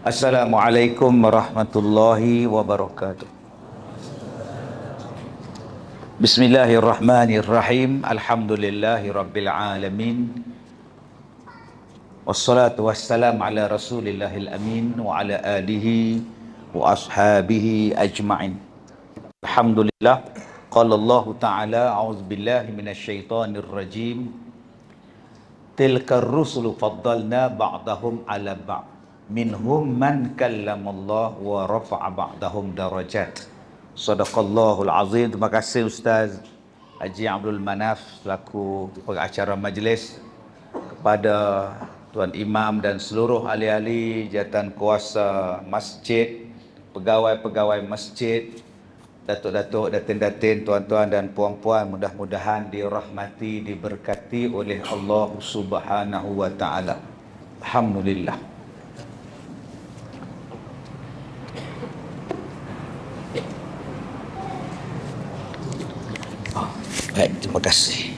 Assalamualaikum warahmatullahi wabarakatuh. Bismillahirrahmanirrahim. Alhamdulillahi rabbil alamin. Wassalatu wassalam ala rasulillahil amin wa ala alihi wa ashabihi ajma'in. Alhamdulillah. Qala Allah Ta'ala, a'udzubillahi minasyaitonir rajim. Tilkar rusulu faddalna ba'dahum ala ba'd. Minhum man kallamallah wa rafa'a ba'dahum darajat. Sadaqallahul azim. Terima kasih Ustaz Haji Abdul Manaf selaku pengacara majlis, kepada Tuan Imam dan seluruh ahli-ahli jawatan kuasa masjid, pegawai-pegawai masjid, datuk-datuk, datin-datin, tuan-tuan dan puan-puan, mudah-mudahan dirahmati, diberkati oleh Allah Subhanahu wa taala. Alhamdulillah. Baik, terima kasih.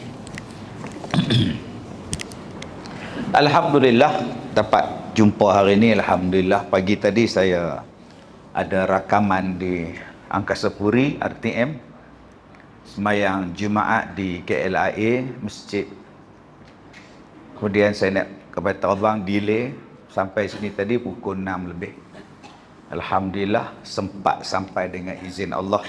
Alhamdulillah dapat jumpa hari ini. Alhamdulillah, pagi tadi saya ada rakaman di Angkasa Puri RTM, semayang Jumaat di KLIA Masjid. Kemudian saya nak ke Batam Abang, delay sampai sini tadi pukul 6 lebih. Alhamdulillah sempat sampai dengan izin Allah.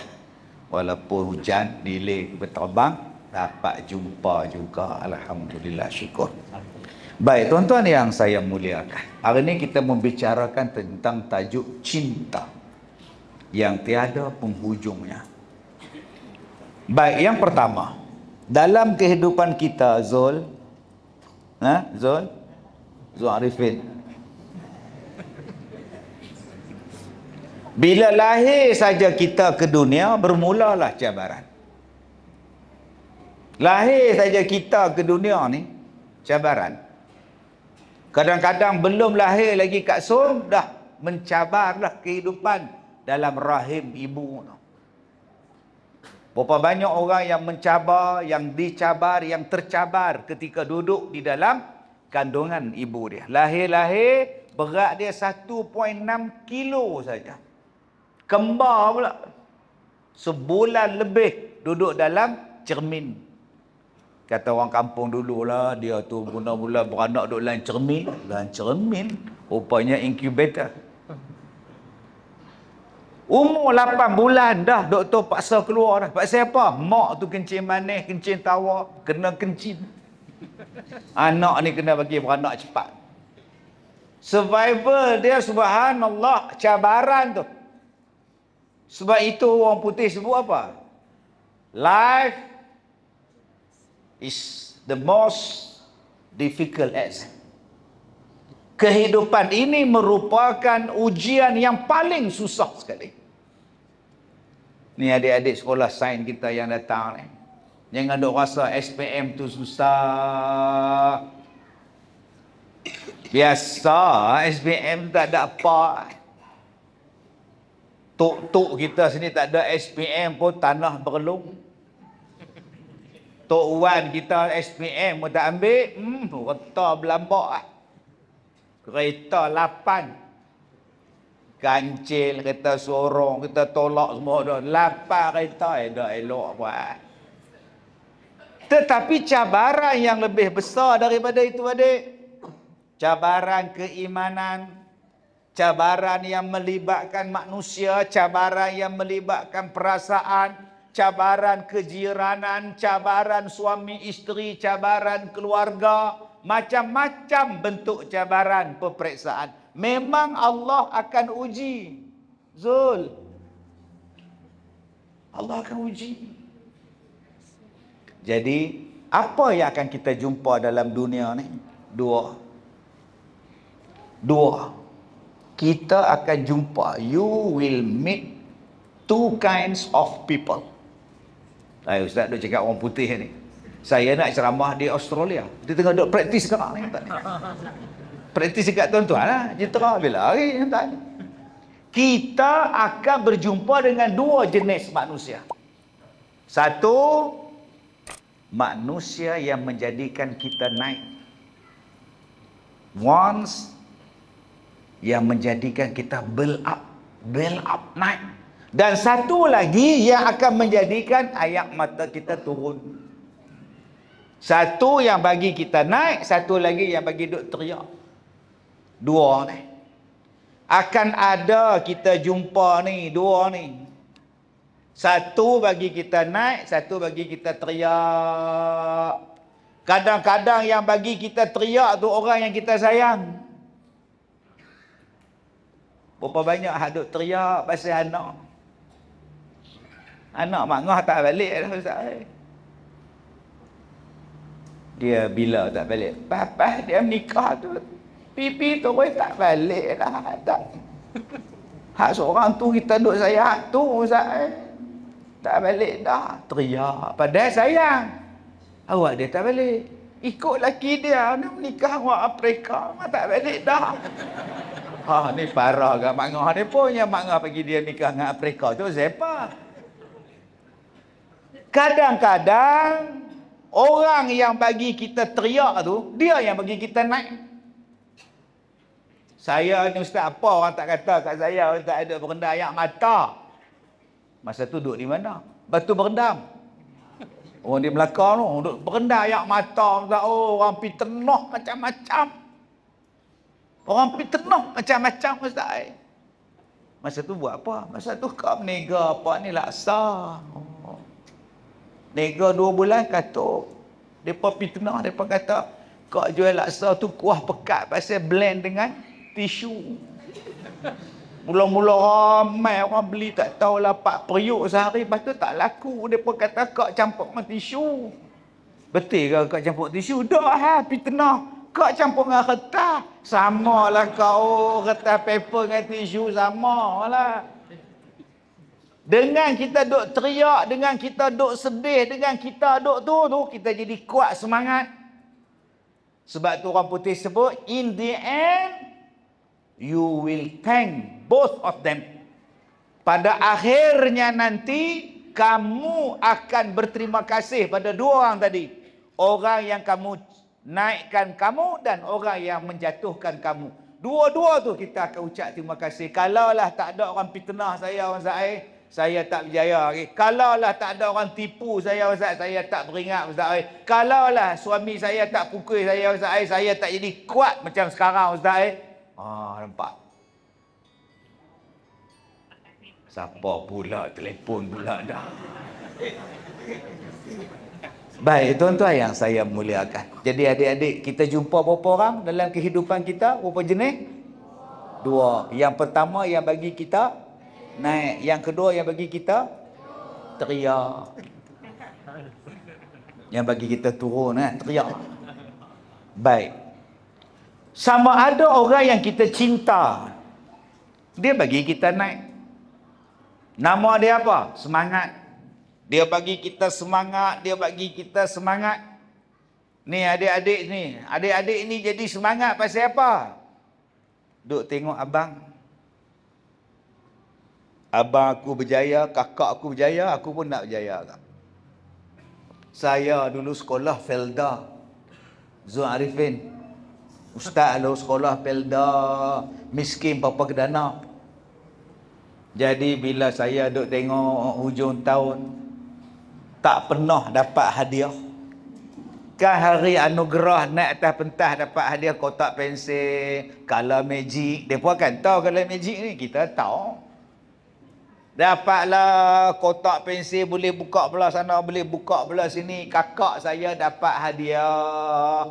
Walaupun hujan, delay berterbang, dapat jumpa juga. Alhamdulillah, syukur. Baik, tuan-tuan yang saya muliakan, hari ini kita membicarakan tentang tajuk cinta yang tiada penghujungnya. Baik, yang pertama, dalam kehidupan kita, Zul Arifin, bila lahir saja kita ke dunia, bermulalah cabaran. Lahir saja kita ke dunia ni, cabaran. Kadang-kadang belum lahir lagi kat som, dah mencabarlah kehidupan dalam rahim ibu. Berapa banyak orang yang mencabar, yang dicabar, yang tercabar ketika duduk di dalam kandungan ibu dia. Lahir-lahir, berat dia 1.6 kilo saja. Kembar pula. Sebulan lebih duduk dalam cermin. Kata orang kampung dululah, dia tu mula-mula beranak duduk dalam cermin. Dalam cermin, rupanya incubator. Umur 8 bulan dah doktor paksa keluar dah. Paksa apa? Mak tu kencing manis, kencing tawa, kena kencing. Anak ni kena bagi beranak cepat. Survival dia, subhanallah, cabaran tu. Sebab itu orang putih sebut apa? Life is the most difficult exam. Kehidupan ini merupakan ujian yang paling susah sekali. Ni adik-adik sekolah sains kita yang datang ni, jangan duk rasa SPM tu susah. Biasa SPM tak ada apa. Tok-tok kita sini tak ada SPM pun tanah berlung. Tok Wan kita SPM pun tak ambil, kereta berlambak lah. Kereta 8. Kancil, kereta sorong, kereta tolak semua dah. 8 kereta dah elok buat. Tetapi cabaran yang lebih besar daripada itu, adik, cabaran keimanan, cabaran yang melibatkan manusia, cabaran yang melibatkan perasaan, cabaran kejiranan, cabaran suami isteri, cabaran keluarga, macam-macam bentuk cabaran peperiksaan. Memang Allah akan uji. Zul, Allah akan uji. Jadi, apa yang akan kita jumpa dalam dunia ni? Dua. Kita akan jumpa, you will meet two kinds of people. Ustaz duk cakap orang putih ni. Saya nak ceramah di Australia. Dia tengah duk praktis sekarang ni. Praktis dekat tuan-tuan lah. Jentera bila hari ni. Kita akan berjumpa dengan dua jenis manusia. Satu, manusia yang menjadikan kita naik. Once, yang menjadikan kita build up, naik. Dan satu lagi yang akan menjadikan air mata kita turun. Satu yang bagi kita naik, satu lagi yang bagi duk teriak. Dua ni. Akan ada kita jumpa ni, dua ni. Satu bagi kita naik, satu bagi kita teriak. Kadang-kadang yang bagi kita teriak tu orang yang kita sayang. Berapa banyak hak duk teriak pasal anak. Anak mak ngah tak balik dah Ustaz. Dia bila tak balik? Papa dia menikah tu. Pipi terus tak balik dah. Tak. Hak seorang tu kita duk sayang tu Ustaz. Tak balik dah. Teriak. Padahal sayang. Awak dia tak balik. Ikut laki dia. Dia menikah dengan Afrika. Mak tak balik dah. Ha, ni parah ke Mak Ngah ni pun. Yang Mak Ngah pergi dia nikah dengan Afrika tu siapa? Kadang-kadang orang yang bagi kita teriak tu, dia yang bagi kita naik. Saya ni Ustaz, apa orang tak kata kat saya Ustaz ada berendam air mata. Masa tu duduk di mana? Batu berendam. Orang di Melaka tu duduk berendam air mata. Oh, orang pi tenah macam-macam. Orang pi tenah macam-macam Ustaz. Masa tu buat apa? Masa tu kau menega apa ni laksa. Oh. Nega 2 bulan kata. Mereka pi tenah, mereka kata kau jual laksa tu kuah pekat pasal blend dengan tisu. Mula-mula ramai orang beli tak tahulah 4 periuk sehari. Lepas tu tak laku. Mereka kata kau campur dengan tisu. Betul ke kau campur tisu? Dah pi tenah. Kau campur dengan kertas. Sama lah kau. Kertas paper dengan tisu sama lah. Dengan kita duk teriak, dengan kita duk sedih, dengan kita duk tu, kita jadi kuat semangat. Sebab tu orang putih sebut, in the end, you will thank both of them. Pada akhirnya nanti, kamu akan berterima kasih pada 2 orang tadi. Orang yang kamu naikkan kamu dan orang yang menjatuhkan kamu. Dua-dua tu kita akan ucap terima kasih. Kalaulah tak ada orang fitnah saya, orang saya tak berjaya. Kalaulah tak ada orang tipu saya, Ustaz, saya tak beringat, Ustaz. Kalaulah suami saya tak pukul saya, Ustaz, saya tak jadi kuat macam sekarang, Ustaz. Nampak? Siapa pula telefon pula dah. Baik, tuan-tuan yang saya muliakan. Jadi adik-adik, kita jumpa berapa orang dalam kehidupan kita? Berapa jenis? 2. Yang pertama yang bagi kita naik. Yang kedua yang bagi kita teriak. Yang bagi kita turun, teriak. Baik. Sama ada orang yang kita cinta. Dia bagi kita naik. Nama dia apa? Semangat. Dia bagi kita semangat, dia bagi kita semangat. Ni adik-adik ni, adik-adik ni jadi semangat pasal apa? Duk tengok abang. Abang aku berjaya, kakak aku berjaya, aku pun nak berjaya. Saya dulu sekolah Felda, Zul Arifin. Ustaz lalu sekolah Felda, miskin Papa Kedana. Jadi bila saya duk tengok hujung tahun, tak pernah dapat hadiah. Kan hari anugerah naik atas pentas dapat hadiah kotak pensel, color magic. Mereka kan tahu color magic ni, kita tahu. Dapatlah kotak pensel, boleh buka belah sana, boleh buka belah sini. Kakak saya dapat hadiah.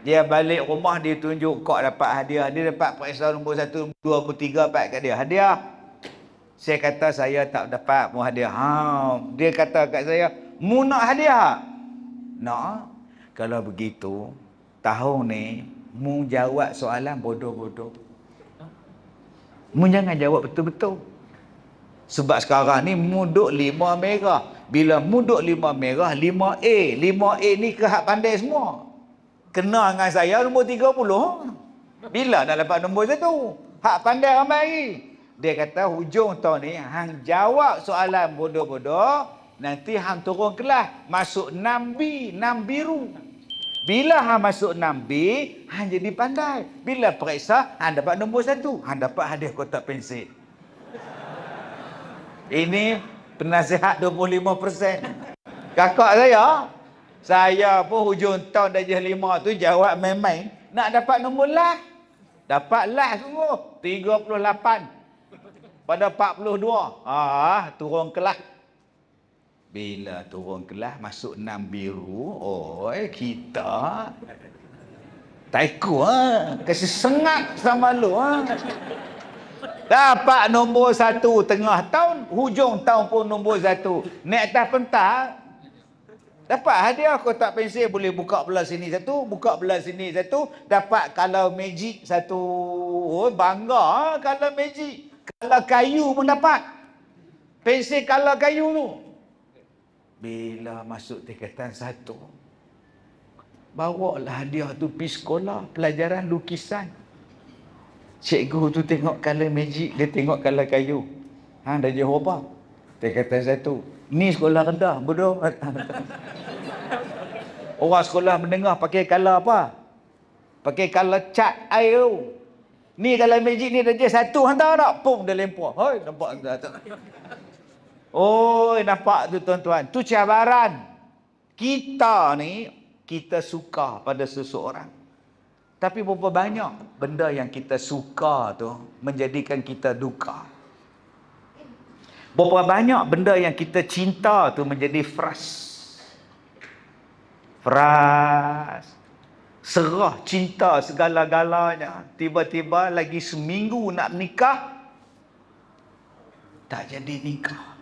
Dia balik rumah, dia tunjuk kak dapat hadiah. Dia dapat periksa nombor 1, nombor 2, nombor 3, dapat kat dia hadiah. Saya kata saya tak dapat mu hadiah. Dia kata kat saya, mu nak hadiah? Nak. Kalau begitu, tahun ni mu jawab soalan bodoh-bodoh. Mu jangan jawab betul-betul. Sebab sekarang ni mu duk 5 merah. Bila mu duk 5 merah, 5A. 5A ni ke hak pandai semua. Kena dengan saya nombor 30. Bila nak dapat nombor 1? Hak pandai ramai lagi. Dia kata hujung tahun ni hang jawab soalan bodoh-bodoh, nanti hang turun kelas masuk 6B, 6 biru. Bila hang masuk 6B, hang jadi pandai. Bila periksa, hang dapat nombor 1, hang dapat hadiah kotak pensil. Ini penasihat 25%. Kakak saya pun hujung tahun darjah 5 tu jawab main-main, nak dapat nombor lah. Dapat lah sungguh 38 pada 42. Turun kelas. Bila turun kelas masuk 6 biru, kita taiko kasi sengat sama lu Dapat nombor 1 tengah tahun, hujung tahun pun nombor 1. Naik atas pentas dapat hadiah kotak pensil, boleh buka belah sini satu, buka belah sini satu, dapat color magic satu. Bangga color magic. Color kayu pun dapat. Pensil color kayu tu. Bila masuk tingkatan 1, bawalah hadiah tu pergi sekolah, pelajaran lukisan. Cikgu tu tengok color magic, dia tengok color kayu. Hang dah jauh apa? Tingkatan 1. Ni sekolah rendah, bodoh. Orang sekolah menengah pakai color apa? Pakai color cat air. Ni color magic ni darjah 1, hantar tak? Pum, dia lempar. Hoi, nampak tak? Nampak tu tuan-tuan. Tu cabaran. Kita ni, kita suka pada seseorang. Tapi berapa banyak benda yang kita suka tu menjadikan kita duka. Berapa banyak benda yang kita cinta tu menjadi serah cinta segala-galanya. Tiba-tiba lagi seminggu nak nikah, tak jadi nikah.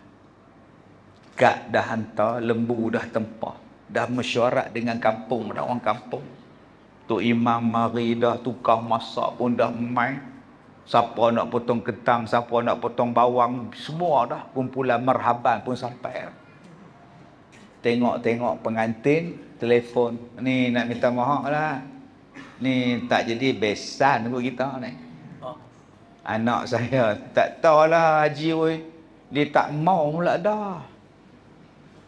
Gad dah hantar, lembu dah tempah, dah mesyuarat dengan kampung, dah orang kampung. Tok Imam mari dah, tukar masak pun dah main. Siapa nak potong kentang, siapa nak potong bawang, semua dah. Kumpulan marhaban pun sampai. Tengok-tengok pengantin, telefon. Ni nak minta maaf lah. Ni tak jadi besan kot kita ni. Anak saya tak tahulah haji weh. Dia tak mau pula dah.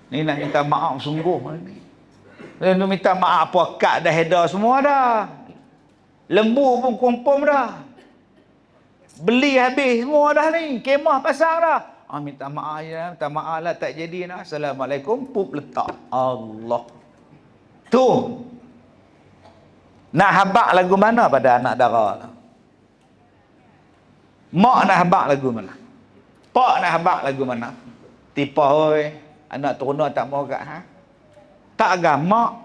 Ni nak minta maaf sungguh ni. Dia nak minta maaf puakat dah heda semua dah. Lembu pun confirm dah. Beli habis semua dah ni. Kemah pasang dah. Minta maaf ya, minta maaf lah tak jadi nak. Assalamualaikum, pup letak. Allah. Tu. Nak habak lagu mana pada anak dara? Mak nak habak lagu mana? Pak nak habak lagu mana? Tipah oi, anak turuna tak mau kat tak agama.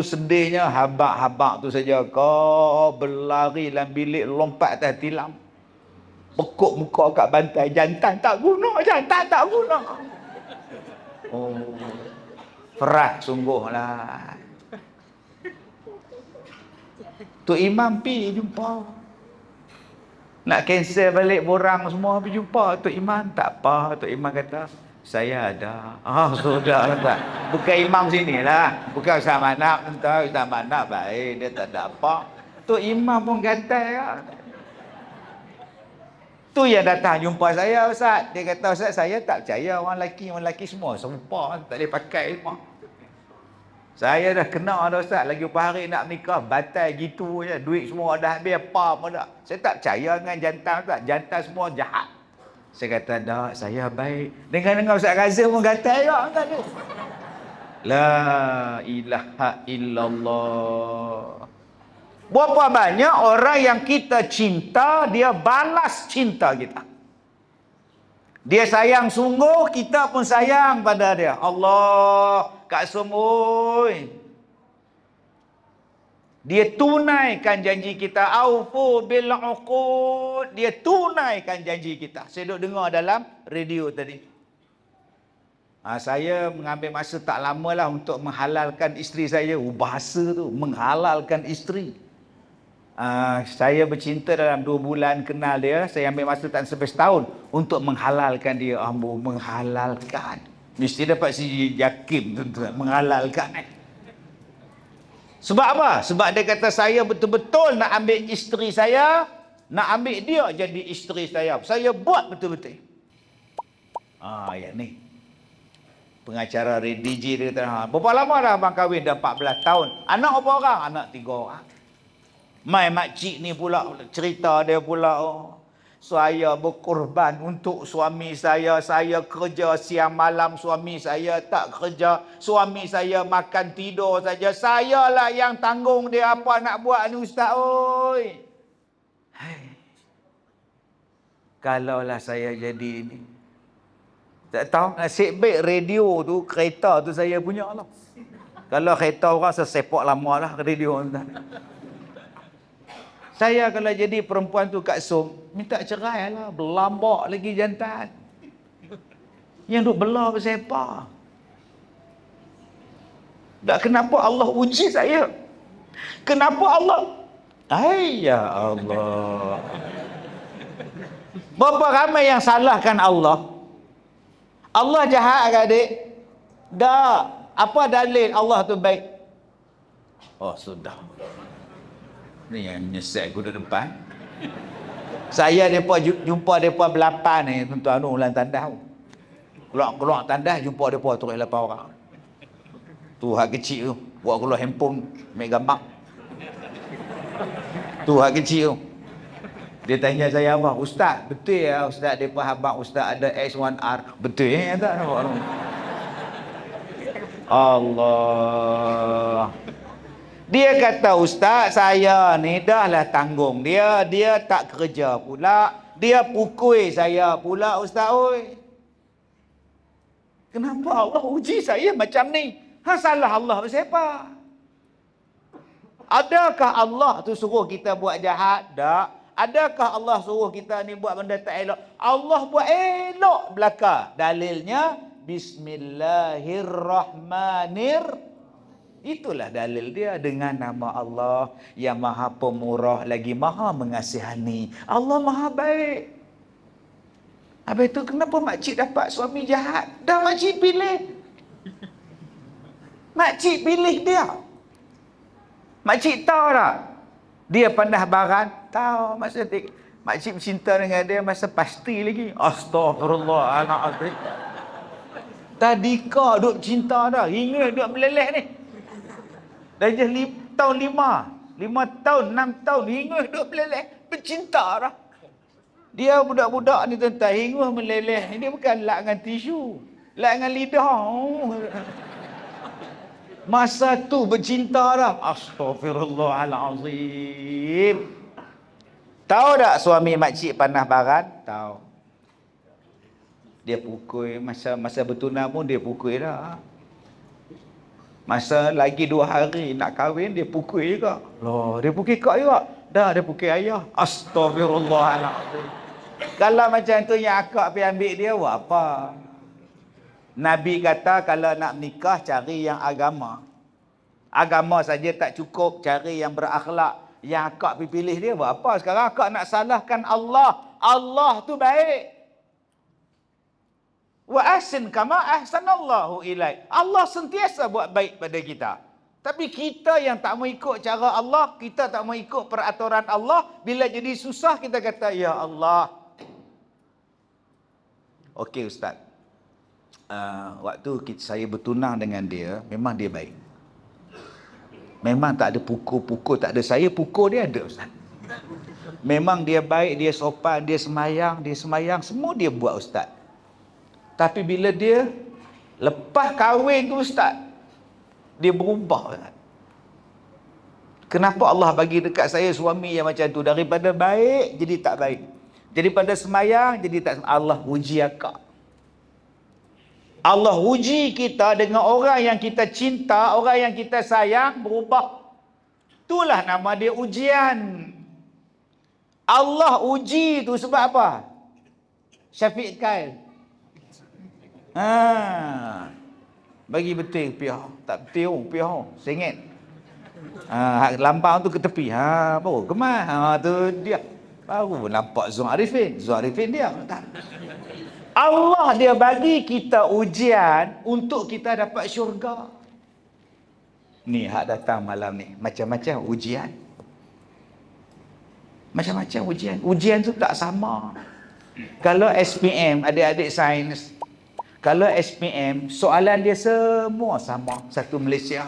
Sedihnya habak-habak tu saja. Kau berlari dalam bilik, lompat atas tilam. Pekuk muka kat bantai. Jantan tak guna, jantan tak guna. Ferat sungguh lah. Tok Imam pergi jumpa. Nak cancel balik borang semua, pergi jumpa Tok Imam. Tak apa, Tok Imam kata, saya ada. Sudah tak. Bukan imam sini lah. Bukan Ustaz Manap. Entah Ustaz Manap baik. Dia tak ada apa. Tok Imam pun gatal ya. Tu yang datang jumpa saya Ustaz. Dia kata, Ustaz saya tak percaya orang lelaki semua serupa. Tak boleh pakai semua. Saya dah kena dah Ustaz. Lagi beberapa hari nak nikah. Batal gitu je. Duit semua dah habis. Apa pun tak. Saya tak percaya dengan jantan Ustaz. Jantan semua jahat. Saya kata, tak, saya baik. Dengar-dengar Ustaz Razif pun gatal juga kan tu. La ilaha illallah. Berapa banyak orang yang kita cinta, dia balas cinta kita. Dia sayang sungguh, kita pun sayang pada dia. Allah, Kak Sumui. Dia tunaikan janji kita. Aufu bil uqud. Dia tunaikan janji kita. Saya duduk dengar dalam radio tadi. Saya mengambil masa tak lama lah untuk menghalalkan isteri saya. Bahasa tu, menghalalkan isteri. Saya bercinta dalam 2 bulan kenal dia. Saya ambil masa tak sampai setahun untuk menghalalkan dia. Menghalalkan. Mesti dapat si Jakim tu, menghalalkan. Sebab apa? Sebab dia kata saya betul-betul nak ambil isteri saya nak ambil dia jadi isteri saya buat betul-betul. Yang ni. Pengacara DJ dia kata, berapa lama dah abang kahwin? Dah 14 tahun. Anak berapa orang? Anak 3 orang. Mai makcik ni pula cerita dia pula, saya berkorban untuk suami saya kerja siang malam, suami saya tak kerja, suami saya makan tidur saja, saya lah yang tanggung dia, apa nak buat ni ustaz oi. Kalaulah saya jadi ini, tak tahu, nasib baik radio tu, kereta tu saya punya lah. Kalau kereta orang sesepak lama lah radio tu. Saya kalau jadi perempuan tu kat Som, minta cerai lah, berlambak lagi jantan. Yang duk belah bersepak. Tak, kenapa Allah uji saya? Kenapa Allah? Ya Allah. Berapa ramai yang salahkan Allah? Allah jahat ke adik? Tak. Apa dalil Allah tu baik? Sudah. Ni yang menyesat aku duduk depan. Saya jumpa mereka berlapan ni, tuan-tuan ulang tandas. Keluar tandas, jumpa mereka turun 8 orang. Tu hak kecil tu, buat keluar handphone, ambil gambar. Tu hak kecil tu. Dia tanya saya apa? Ustaz, betul ya Ustaz, mereka habang Ustaz ada X1R. Betul ya tak? Allah. Dia kata, Ustaz, saya ni dah lah tanggung dia. Dia tak kerja pula. Dia pukul saya pula, Ustaz. Oi. Kenapa Allah uji saya macam ni? Salah Allah siapa? Adakah Allah tu suruh kita buat jahat? Tak. Adakah Allah suruh kita ni buat benda tak elok? Allah buat elok belaka. Dalilnya, Bismillahirrahmanirrahim. Itulah dalil dia, dengan nama Allah yang maha pemurah lagi maha mengasihani. Allah maha baik. Habis tu kenapa makcik dapat suami jahat? Dah makcik pilih. Makcik pilih dia. Makcik tahu tak? Dia pandai baran. Tahu masa makcik bercinta dengan dia masa pasti lagi. Astaghfirullahaladzim. Tadi kau duk cinta dah. Hingga duk meleleh ni. Dah je tahun 5 tahun, 6 tahun, hingga duk meleleh, bercinta dah. Dia budak-budak ni tuan-tuan, hingga meleleh ni, dia bukan lak dengan tisu, lak dengan lidah. Masa tu bercinta dah. Astaghfirullahalazim. Tahu tak suami makcik panah barat? Tahu. Dia pukul, masa bertunang pun dia pukul dah. Masa lagi 2 hari nak kahwin, dia pukul juga. Loh, dia pukul kak juga? Dah, dia pukul ayah. Astaghfirullahaladzim. Kalau macam tu yang akak pergi ambil dia, buat apa? Nabi kata kalau nak nikah, cari yang agama. Agama saja tak cukup, cari yang berakhlak. Yang akak pergi pilih dia, buat apa? Sekarang akak nak salahkan Allah. Allah tu baik. Wa ahsin kama ahsanallahu ilaik. Allah sentiasa buat baik pada kita. Tapi kita yang tak mau ikut cara Allah, kita tak mau ikut peraturan Allah, bila jadi susah kita kata, ya Allah. Okey Ustaz. Waktu saya bertunang dengan dia, memang dia baik. Memang tak ada pukul-pukul, tak ada. Saya pukul dia ada Ustaz. Memang dia baik, dia sopan, dia semayang, semua dia buat Ustaz. Tapi bila dia lepas kahwin tu Ustaz, dia berubah. Kenapa Allah bagi dekat saya suami yang macam tu? Daripada baik jadi tak baik. Daripada semayang jadi tak. Allah uji akak. Allah uji kita dengan orang yang kita cinta, orang yang kita sayang, berubah. Itulah nama dia ujian. Allah uji tu sebab apa? Syafiq Kail. Bagi betul pihak, tak betul pihak, sengit. Lampau tu ke tepi. Baru kemas. Tu dia. Baru nampak Zul Arifin. Zul Arifin dia. Tak. Allah dia bagi kita ujian untuk kita dapat syurga. Ni hak datang malam ni. Macam-macam ujian. Macam-macam ujian. Ujian tu tak sama. Kalau SPM, adik-adik sains, kalau SPM, soalan dia semua sama, satu Malaysia.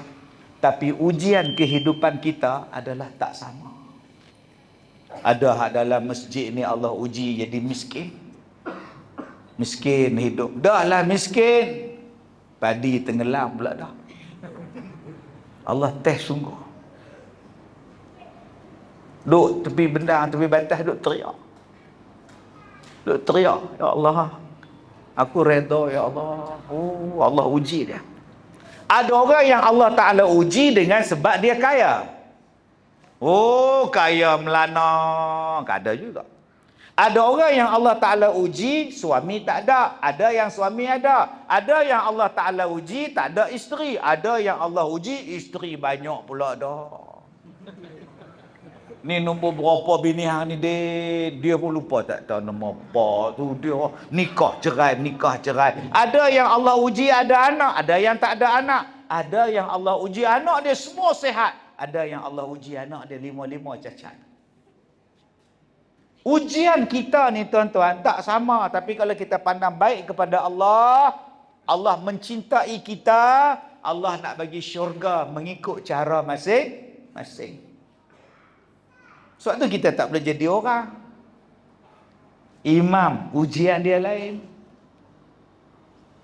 Tapi ujian kehidupan kita adalah tak sama. Ada hak dalam masjid ni Allah uji jadi miskin. Miskin hidup. Dah lah miskin. Padi tenggelam pula dah. Allah test sungguh. Duk tepi bendang, tepi batas, duk teriak. Duk teriak, ya Allah, aku redha ya Allah. Oh, Allah uji dia. Ada orang yang Allah Ta'ala uji dengan sebab dia kaya. Oh, kaya melana. Ada juga. Ada orang yang Allah Ta'ala uji, suami tak ada. Ada yang suami ada. Ada yang Allah Ta'ala uji, tak ada isteri. Ada yang Allah uji, isteri banyak pula dah. Ni nombor berapa bini hang ni dia pun lupa tak tahu nama apa tu dia nikah cerai. Ada yang Allah uji ada anak, ada yang tak ada anak. Ada yang Allah uji anak dia semua sihat, ada yang Allah uji anak dia 5 cacat. Ujian kita ni tuan-tuan tak sama, tapi kalau kita pandang baik kepada Allah, Allah mencintai kita, Allah nak bagi syurga mengikut cara masing-masing. Sebab tu kita tak boleh jadi orang. Imam, ujian dia lain.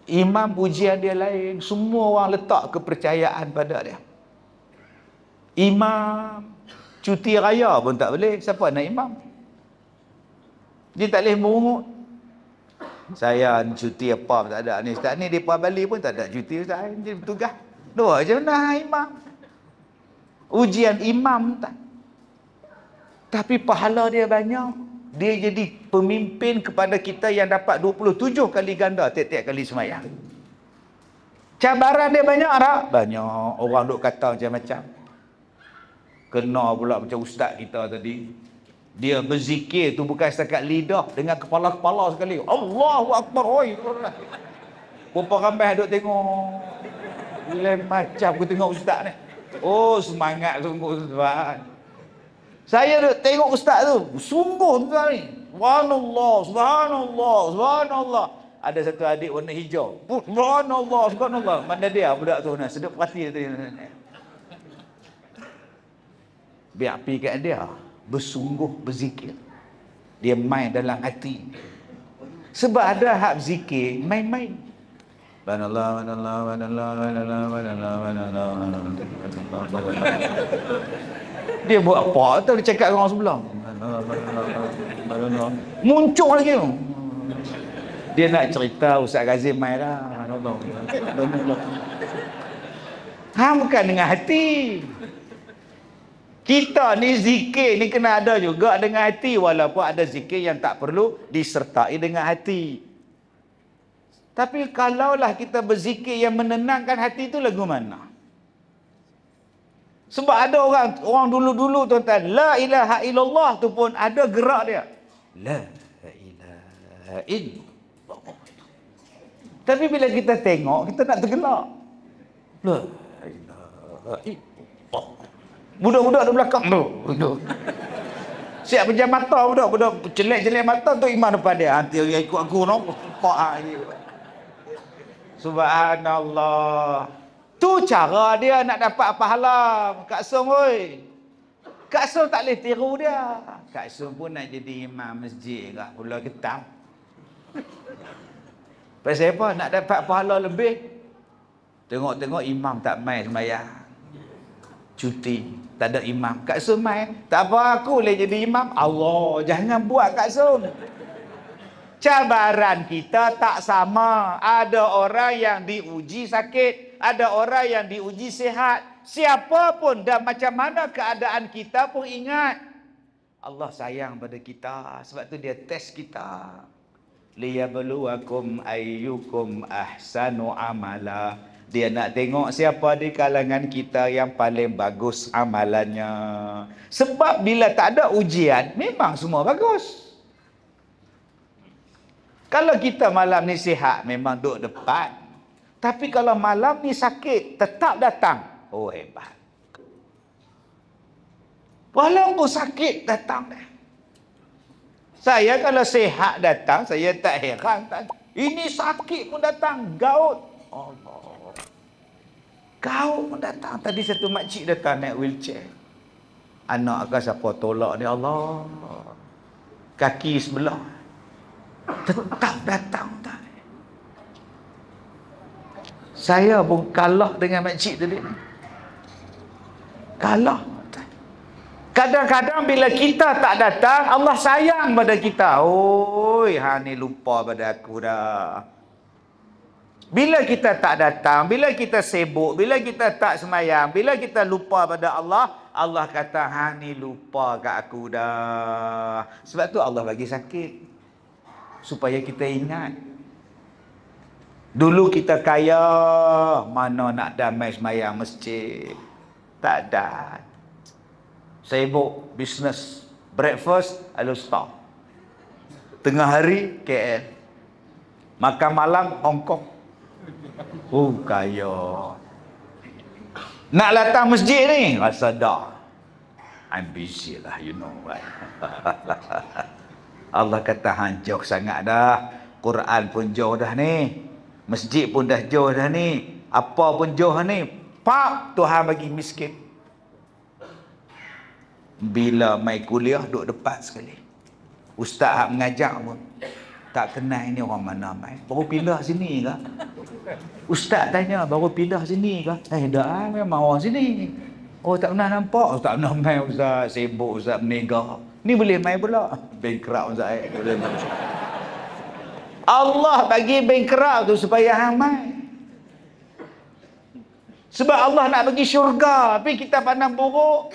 Imam, ujian dia lain. Semua orang letak kepercayaan pada dia. Imam, cuti raya pun tak boleh. Siapa nak imam? Dia tak boleh merungut. Saya cuti apa pun tak ada. Ni Ustaz ni di Puan Bali pun tak ada cuti Ustaz. Dia bertugas. Dua je nak imam. Ujian imam tak. Tapi pahala dia banyak. Dia jadi pemimpin kepada kita yang dapat 27 kali ganda tiap-tiap kali semayang. Cabaran dia banyak tak? Banyak. Orang duk kata macam-macam. Kena pula macam ustaz kita tadi. Dia berzikir tu bukan setakat lidah, dengan kepala-kepala sekali. Allahu Akbar. Oi. Berapa ramai duk tengok. Lain macam aku tengok ustaz ni. Oh, semangat sungguh Tuan. Saya duk tengok ustaz tu, sungguh tuan ni. Subhanallah. Ada satu adik warna hijau. Subhanallah. Mana dia budak tu nak sedap hati tadi. Biar pergi kat dia, bersungguh berzikir. Dia main dalam hati. Sebab ada hak zikir main-main. Subhanallah. Dia buat apa tu, dia cakap dengan orang sebelah. Muncul lagi tu. Dia nak cerita Ustaz Ghazim main lah. Bukan dengan hati. Kita ni zikir ni kena ada juga dengan hati. Walaupun ada zikir yang tak perlu disertai dengan hati. Tapi kalaulah kita berzikir yang menenangkan hati tu lagu mana? Sebab ada orang dulu-dulu tuan-tuan, la ilaha illallah tu pun ada gerak dia. La ilaha illallah. Tapi bila kita tengok, kita nak tergelak. La ilaha illallah. Budak-budak di belakang tu. Siap pejam mata budak celek-celek mata tu imam depan dia. Nanti ikut aku no. Subhanallah. Tu cara dia nak dapat pahala. Kak Som oi. Kak Som tak boleh tiru dia. Kak Som pun nak jadi imam masjid kat Pulau Ketam. Pasal apa? Nak dapat pahala lebih. Tengok-tengok imam tak main sembahyang. Cuti. Tak ada imam. Kak Som main. Tak apa, aku boleh jadi imam. Allah, jangan buat Kak Som. Cabaran kita tak sama. Ada orang yang diuji sakit. Ada orang yang diuji sihat. Siapa pun dan macam mana keadaan kita pun ingat. Allah sayang pada kita. Sebab tu dia test kita. Liyabluwakum ayyukum ahsanu amala. Dia nak tengok siapa di kalangan kita yang paling bagus amalannya. Sebab bila tak ada ujian, memang semua bagus. Kalau kita malam ni sihat, memang duduk depan. Tapi kalau malam ni sakit, tetap datang. Oh, hebat. Walaupun sakit, datang dah. Saya kalau sihat datang, saya tak heran. Ini sakit pun datang, gout. Allah. Gout pun datang. Tadi satu makcik datang naik wheelchair. Anak ke siapa tolak ni, Allah. Kaki sebelah. Tetap datang. Saya pun kalah dengan makcik tadi. Kalah. Kadang-kadang bila kita tak datang, Allah sayang pada kita. Oi, ni lupa pada aku dah. Bila kita tak datang, bila kita sibuk, bila kita tak semayang, bila kita lupa pada Allah, Allah kata, ni lupa kat aku dah. Sebab tu Allah bagi sakit. Supaya kita ingat. Dulu kita kaya, mana nak damai semayang masjid. Tak ada. Sibuk, bisnes, breakfast, lalu stop. Tengah hari, KL. Makan malam, Hong Kong. Kaya. Nak datang masjid ni, rasa dah. I'm busy lah, you know. Allah kata, jauh sangat dah. Quran pun jauh dah ni. Masjid pun dah jauh dah ni. Apa pun jauh ni. Pak, Tuhan bagi miskin. Bila mai kuliah, duduk depan sekali. Ustaz hak mengajar pun tak kenal ini orang mana mai. Baru pindah sini ke? Ustaz tanya, baru pindah sini ke? Dah memang orang sini. Oh, tak pernah nampak? Tak pernah mai Ustaz. Sibuk Ustaz meninggal. Ni boleh mai pula. Bankrupt Ustaz. Boleh mai. Allah bagi bankrupt tu supaya hang mai. Sebab Allah nak bagi syurga, tapi kita pandang buruk.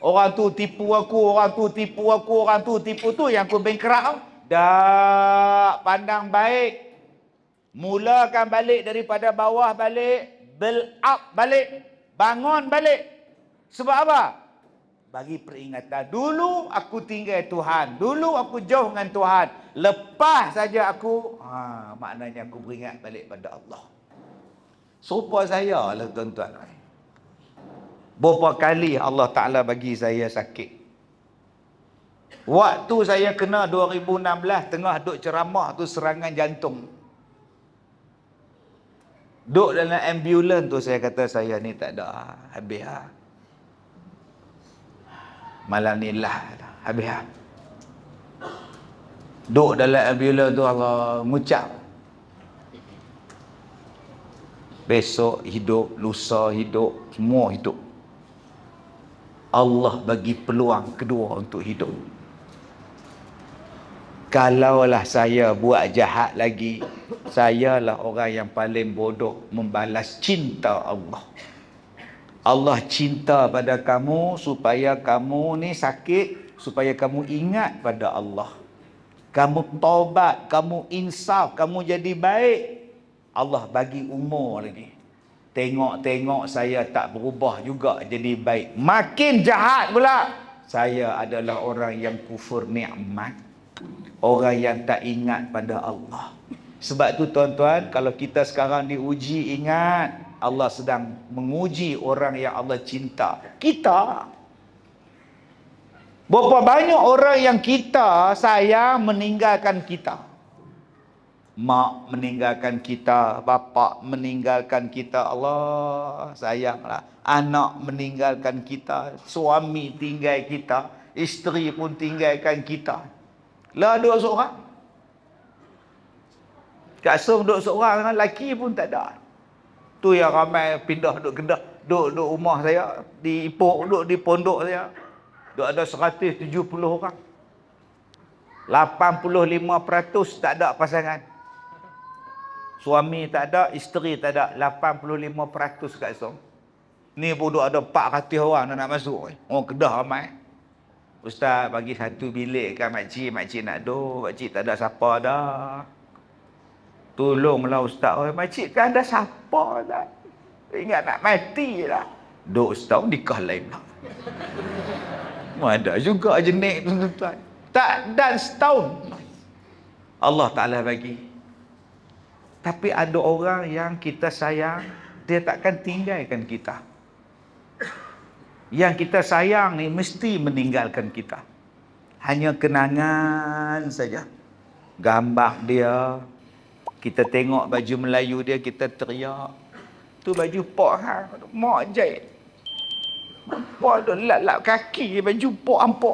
Orang tu tipu aku, orang tu tipu aku, orang tu tipu tu, yang aku bankrupt. Dah pandang baik. Mulakan balik daripada bawah balik, build up balik, bangun balik. Sebab apa? Bagi peringatan. Dulu aku tinggal Tuhan, dulu aku jauh dengan Tuhan. Lepas saja aku, maknanya aku beringat balik pada Allah. Serupa saya lah tuan-tuan. Berapa kali Allah Ta'ala bagi saya sakit. Waktu saya kena 2016, tengah duk ceramah tu serangan jantung. Duk dalam ambulans tu saya kata, saya ni tak ada habis lah. Malam ni lah habis lah. Duk dalam ambulans tu Allah mengucap. Besok hidup, lusa hidup, semua hidup. Allah bagi peluang kedua untuk hidup. Kalaulah saya buat jahat lagi, sayalah orang yang paling bodoh membalas cinta Allah. Allah cinta pada kamu supaya kamu ni sakit, supaya kamu ingat pada Allah. Kamu taubat, kamu insaf, kamu jadi baik. Allah bagi umur lagi. Tengok-tengok saya tak berubah juga jadi baik. Makin jahat pula. Saya adalah orang yang kufur nikmat. Orang yang tak ingat pada Allah. Sebab tu tuan-tuan, kalau kita sekarang diuji, ingat Allah sedang menguji orang yang Allah cinta. Kita. Berapa banyak orang yang kita sayang meninggalkan kita. Mak meninggalkan kita, bapa meninggalkan kita, Allah sayanglah. Anak meninggalkan kita, suami tinggal kita, isteri pun tinggalkan kita. Lah duduk seorang. Kat Som duduk seorang, lelaki pun tak ada. Tu yang ramai pindah duduk Kedah, duduk rumah saya, di Ipoh, duduk di pondok saya. Duduk ada 170 orang. 85% tak ada pasangan. Suami tak ada, isteri tak ada. 85% kat Som. Ni pun duduk ada 400 orang nak masuk. Orang Kedah ramai. Ustaz bagi satu bilik kan makcik. Makcik nak duduk. Makcik tak ada siapa dah. Tolonglah Ustaz. Oh, makcik kan ada siapa dah. Ingat nak mati lah. Duduk setahun nikah lain lah. Ada juga jenis tuan-tuan. Tak, dan setahun Allah Ta'ala bagi. Tapi ada orang yang kita sayang, dia takkan tinggalkan kita. Yang kita sayang ni mesti meninggalkan kita. hanya kenangan saja. Gambar dia, kita tengok baju Melayu dia, kita teriak. Tu baju Pak hang, mak jahit. Pak tu lap-lap kaki baju Pak hampa.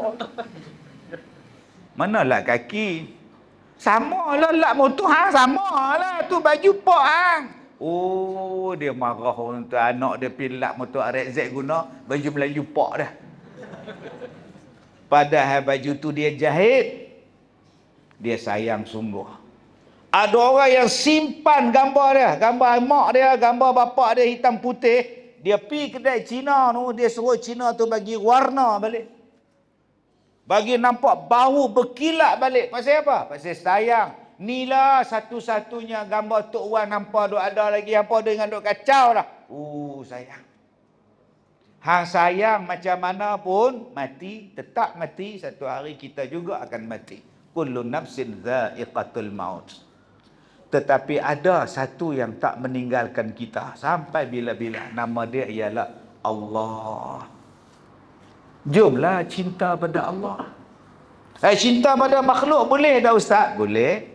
Mana lap kaki? Sama lah lap motor hang, sama lah. Tu baju Pak hang. Oh, dia marah orang tu. Anak dia pergi lap motor RZ guna, baju Melayu Pak dah. Padahal baju tu dia jahit. Dia sayang sungguh. Ada orang yang simpan gambar dia, gambar mak dia, gambar bapak dia hitam putih. Dia pergi kedai Cina tu, dia suruh Cina tu bagi warna balik. Bagi nampak bau berkilat balik. Pasal apa? Pasal sayang. Inilah satu-satunya gambar Tok Wan hampa duk ada lagi, hampa dengan duk kacau dah. Sayang. Hang sayang macam mana pun mati, tetap mati. Satu hari kita juga akan mati. Kullu nafsin dha'iqatul maut. Tetapi ada satu yang tak meninggalkan kita sampai bila-bila. Nama dia ialah Allah. Jomlah cinta pada Allah. Cinta pada makhluk boleh dah Ustaz? Boleh.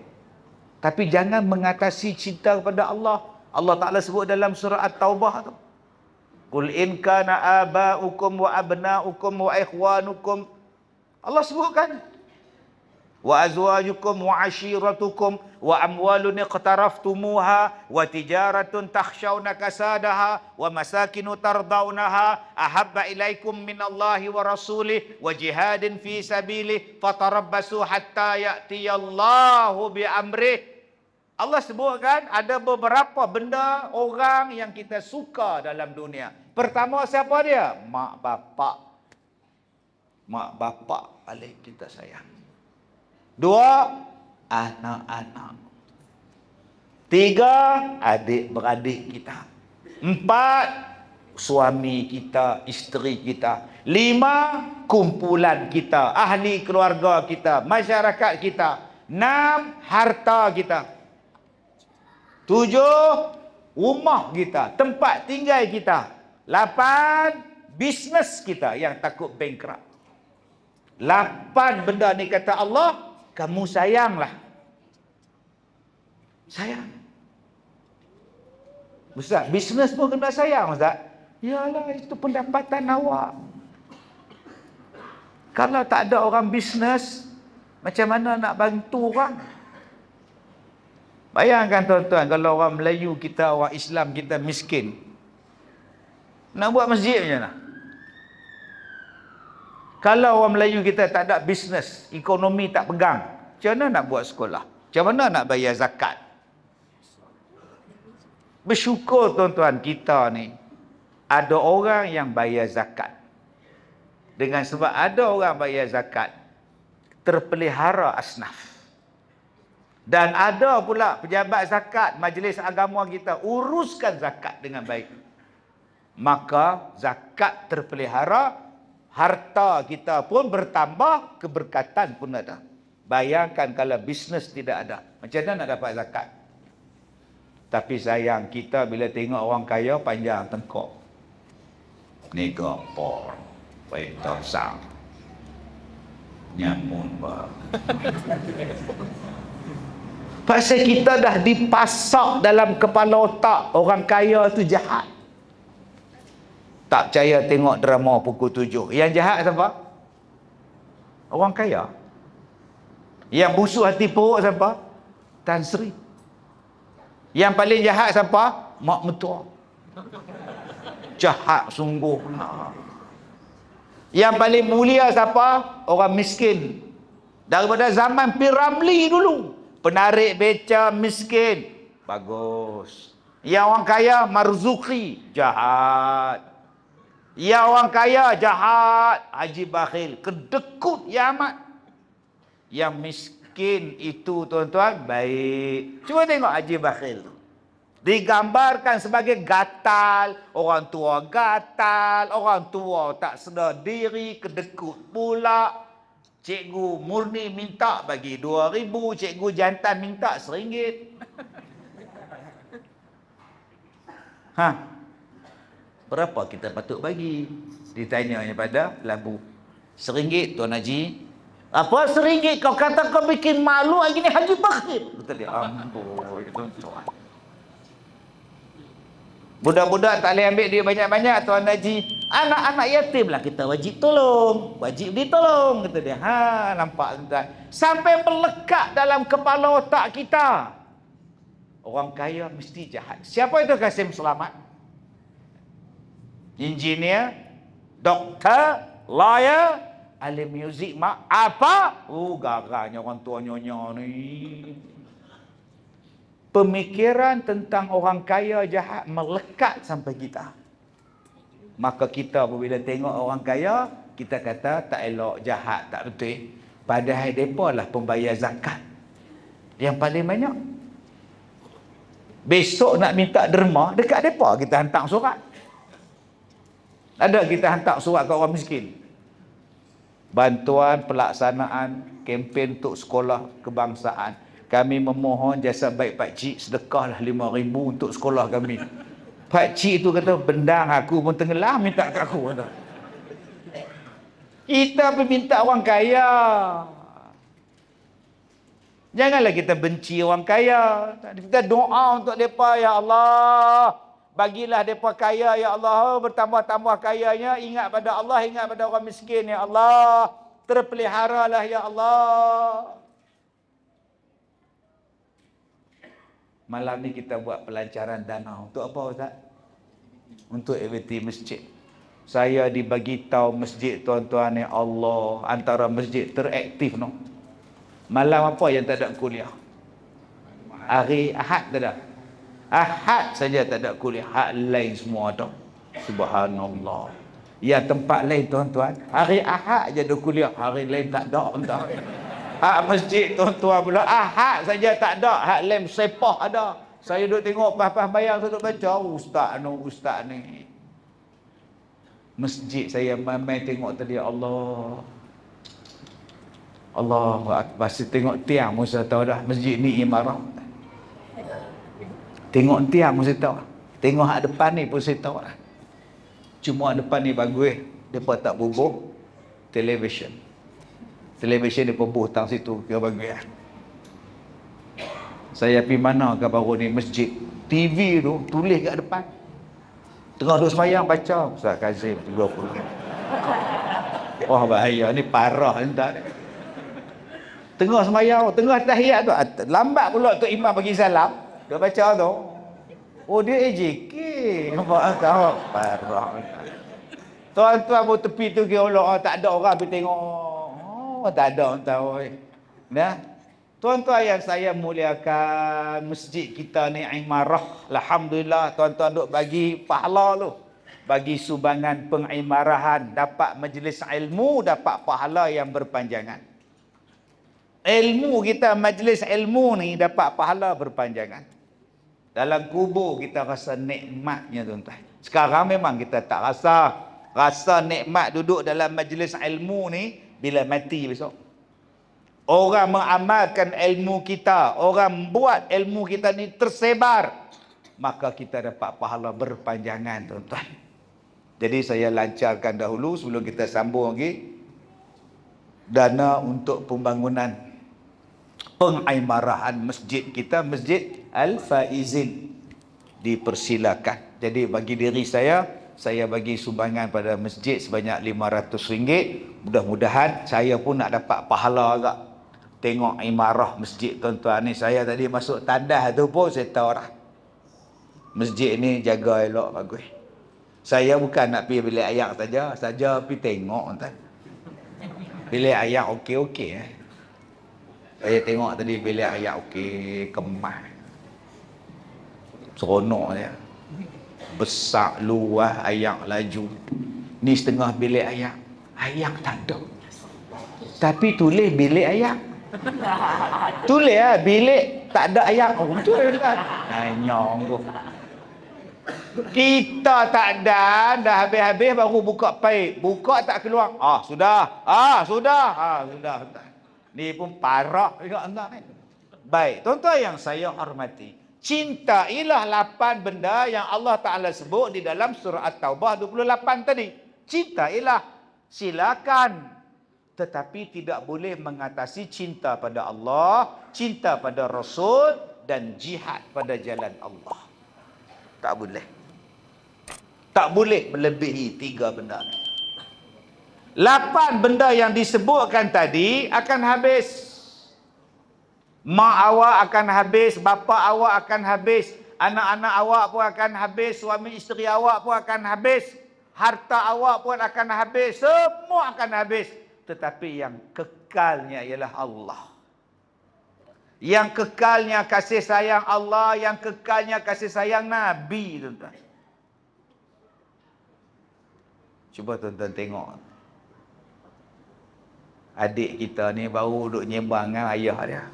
Tapi jangan mengatasi cinta kepada Allah. Allah Ta'ala sebut dalam surah At-Taubah tu. Qul in kana aba'ukum wa abna'ukum wa ikhwanukum. Allah sebutkan. Wa azwajukum wa ashiratukum wa amwalun iqtaraftumuha wa tijaratun takhshawna kasadaha wa masakinu tardawnaha ahabba ilaikum minallahi wa rasulih wa jihadin fi sabilih fatarabbasu hatta ya'tiyallahu bi amrih. Allah sebutkan ada beberapa benda orang yang kita suka dalam dunia. Pertama siapa dia? Mak bapak. Mak bapak paling kita sayang. Dua, anak-anak. Tiga, adik-beradik kita. Empat, suami kita, isteri kita. Lima, kumpulan kita, ahli keluarga kita, masyarakat kita. Enam, harta kita. Tujuh, rumah kita, tempat tinggal kita. Lapan, bisnes kita yang takut bankrupt. Lapan benda ni kata Allah, kamu sayanglah. Sayang. Ustaz, bisnes pun kena sayang Ustaz. Yalah, itu pendapatan awak. Kalau tak ada orang bisnes, macam mana nak bantu orang? Bayangkan tuan-tuan, kalau orang Melayu kita, orang Islam kita miskin. Nak buat masjid macam mana? Kalau orang Melayu kita tak ada bisnes, ekonomi tak pegang, macam mana nak buat sekolah? Macam mana nak bayar zakat? Bersyukur tuan-tuan kita ni, ada orang yang bayar zakat. Dengan sebab ada orang bayar zakat, terpelihara asnaf. Dan ada pula pejabat zakat, majlis agama kita, uruskan zakat dengan baik. Maka zakat terpelihara, harta kita pun bertambah, keberkatan pun ada. Bayangkan kalau bisnes tidak ada, macam mana nak dapat zakat? Tapi sayang kita bila tengok orang kaya panjang tengkok. Negapor, Paitau Sang, Nyamun bah. Pasal kita dah dipasak dalam kepala otak orang kaya tu jahat. Tak percaya tengok drama pukul 7. Yang jahat siapa? Orang kaya. Yang busuk hati perut siapa? Tan Sri. Yang paling jahat siapa? Mak mertua. Jahat sungguh. Yang paling mulia siapa? Orang miskin. Daripada zaman Piramli dulu. Penarik beca miskin. Bagus. Yang orang kaya Marzuki. Jahat. Yang orang kaya jahat. Haji Bakhil. Kedekut ya amat. Yang miskin itu tuan-tuan baik. Cuba tengok Haji Bakhil. Digambarkan sebagai gatal. Orang tua gatal. Orang tua tak sedar diri. Kedekut pula. Cikgu murni minta bagi 2,000. Cikgu jantan minta RM1. Berapa kita patut bagi? Ditanya pada labu. RM1 Tuan Haji. Apa RM1 kau kata kau bikin malu, lagi ni haji bakhil. Kata dia, amboi tuan-tuan. Budak-budak tak boleh ambil dia banyak-banyak, Tuan Haji. Anak-anak yatim lah kita wajib tolong. Wajib ditolong, kata dia. Ha, nampak tuan. Sampai melekat dalam kepala otak kita. Orang kaya mesti jahat. Siapa itu Kasim Selamat? Engineer, doktor, lawyer, ahli muzik, mak apa? Garanya orang tua nyonya ni. Pemikiran tentang orang kaya jahat melekat sampai kita. Maka kita apabila tengok orang kaya, kita kata tak elok, jahat, tak betul. Padahal mereka lah pembayar zakat yang paling banyak. Besok nak minta derma, dekat mereka kita hantar surat. Ada kita hantar surat ke orang miskin. Bantuan pelaksanaan kempen untuk sekolah kebangsaan. Kami memohon jasa baik Pak Cik, sedekahlah 5,000 untuk sekolah kami. Pak Cik tu kata, bendang aku pun tenggelam minta kat aku. Kata. Kita peminta orang kaya. Janganlah kita benci orang kaya. Kita doa untuk mereka, ya Allah. Bagilah mereka kaya, ya Allah. Bertambah-tambah kayanya. Ingat pada Allah, ingat pada orang miskin, ya Allah. Terpeliharalah, ya Allah. Malam ni kita buat pelancaran dana. Untuk apa Ustaz? Untuk aktiviti masjid. Saya dibagi tahu masjid tuan-tuan ya Allah, antara masjid teraktif no. Malam apa yang tak ada kuliah? Hari Ahad tak ada. Ahad saja tak ada kuliah. Hak lain semua ada. Subhanallah. Ya tempat lain tuan-tuan, hari Ahad je ada kuliah, hari lain tak ada entah. Hak masjid tuan-tuan pula Ahad saja tak ada, hak lain sepah ada. Saya duduk tengok pas-pas bayang, saya duduk baca, ustaz ni. Masjid saya main tengok tadi, Allah Akbar. Tengok tiang pun saya tahu dah masjid ni imarah. Tengok tiang pun saya tahu. Tengok hak depan ni pun saya tahu dah. Cuma hak depan ni bagus, depa tak bubuh television. Television dia bubuh tang situ kira bagus lah. Saya pergi mana ke baru ni masjid, TV tu tulis kat depan. Tengah duduk sembahyang baca Ustaz Kazim 30. Wah bahaya ni, parah entah. Tengah sembahyang, tengah tahiyat tu, lambat pula Tok Imam bagi salam, dia baca tu. Oh dia AJK. Nampak tahu parah. Tuan-tuan pun tepi tu kira Allah, tak ada orang pergi tengok. Oh tak ada orang tahu. Nah, tuan-tuan yang saya muliakan, masjid kita ni imarah. Alhamdulillah tuan-tuan duk bagi pahala tu. Bagi sumbangan pengimarahan, dapat majlis ilmu, dapat pahala yang berpanjangan. Ilmu kita, majlis ilmu ni dapat pahala berpanjangan. Dalam kubur kita rasa nikmatnya tuan-tuan. Sekarang memang kita tak rasa. Rasa nikmat duduk dalam majlis ilmu ni bila mati besok. Orang mengamalkan ilmu kita, orang buat ilmu kita ni tersebar, maka kita dapat pahala berpanjangan tuan-tuan. Jadi saya lancarkan dahulu sebelum kita sambung lagi. Dana untuk pembangunan pengimarahan masjid kita, Masjid Al-Faizin, dipersilakan. Jadi bagi diri saya bagi sumbangan pada masjid sebanyak RM500. Mudah-mudahan saya pun nak dapat pahala agak. Tengok imarah masjid tuan-tuan ni. Saya tadi masuk tandas tu pun saya tahu dah. Masjid ni jaga elok bagus. Saya bukan nak pergi bilik ayak saja pergi tengok tuan. Bilik ayak okey-okey Saya tengok tadi bilik ayak okey, kemas. Seronok dia. Besar, luas, ayak laju. Ni setengah bilik ayak. Ayak tak ada. Tapi tulis bilik ayak. Tulis lah, bilik tak ada ayak. Oh, betul kan? Nyong tu. Kita tak ada, dah habis-habis baru buka paip. Buka tak keluar. Sudah. Sudah. Ni pun parah juga entah ni. Baik, tuan-tuan yang saya hormati. Cintailah 8 benda yang Allah Ta'ala sebut di dalam surah At-Taubah 28 tadi. Cintailah. Silakan. tetapi tidak boleh mengatasi cinta pada Allah, cinta pada Rasul dan jihad pada jalan Allah. Tak boleh. Tak boleh melebihi 3 benda ni. 8 benda yang disebutkan tadi akan habis. Mak awak akan habis, bapa awak akan habis, anak-anak awak pun akan habis, suami isteri awak pun akan habis, harta awak pun akan habis, semua akan habis. Tetapi yang kekalnya ialah Allah. Yang kekalnya kasih sayang Allah, yang kekalnya kasih sayang Nabi, tuan-tuan. Cuba tuan-tuan tengok. Adik kita ni baru duduk nyembang dengan ayah dia.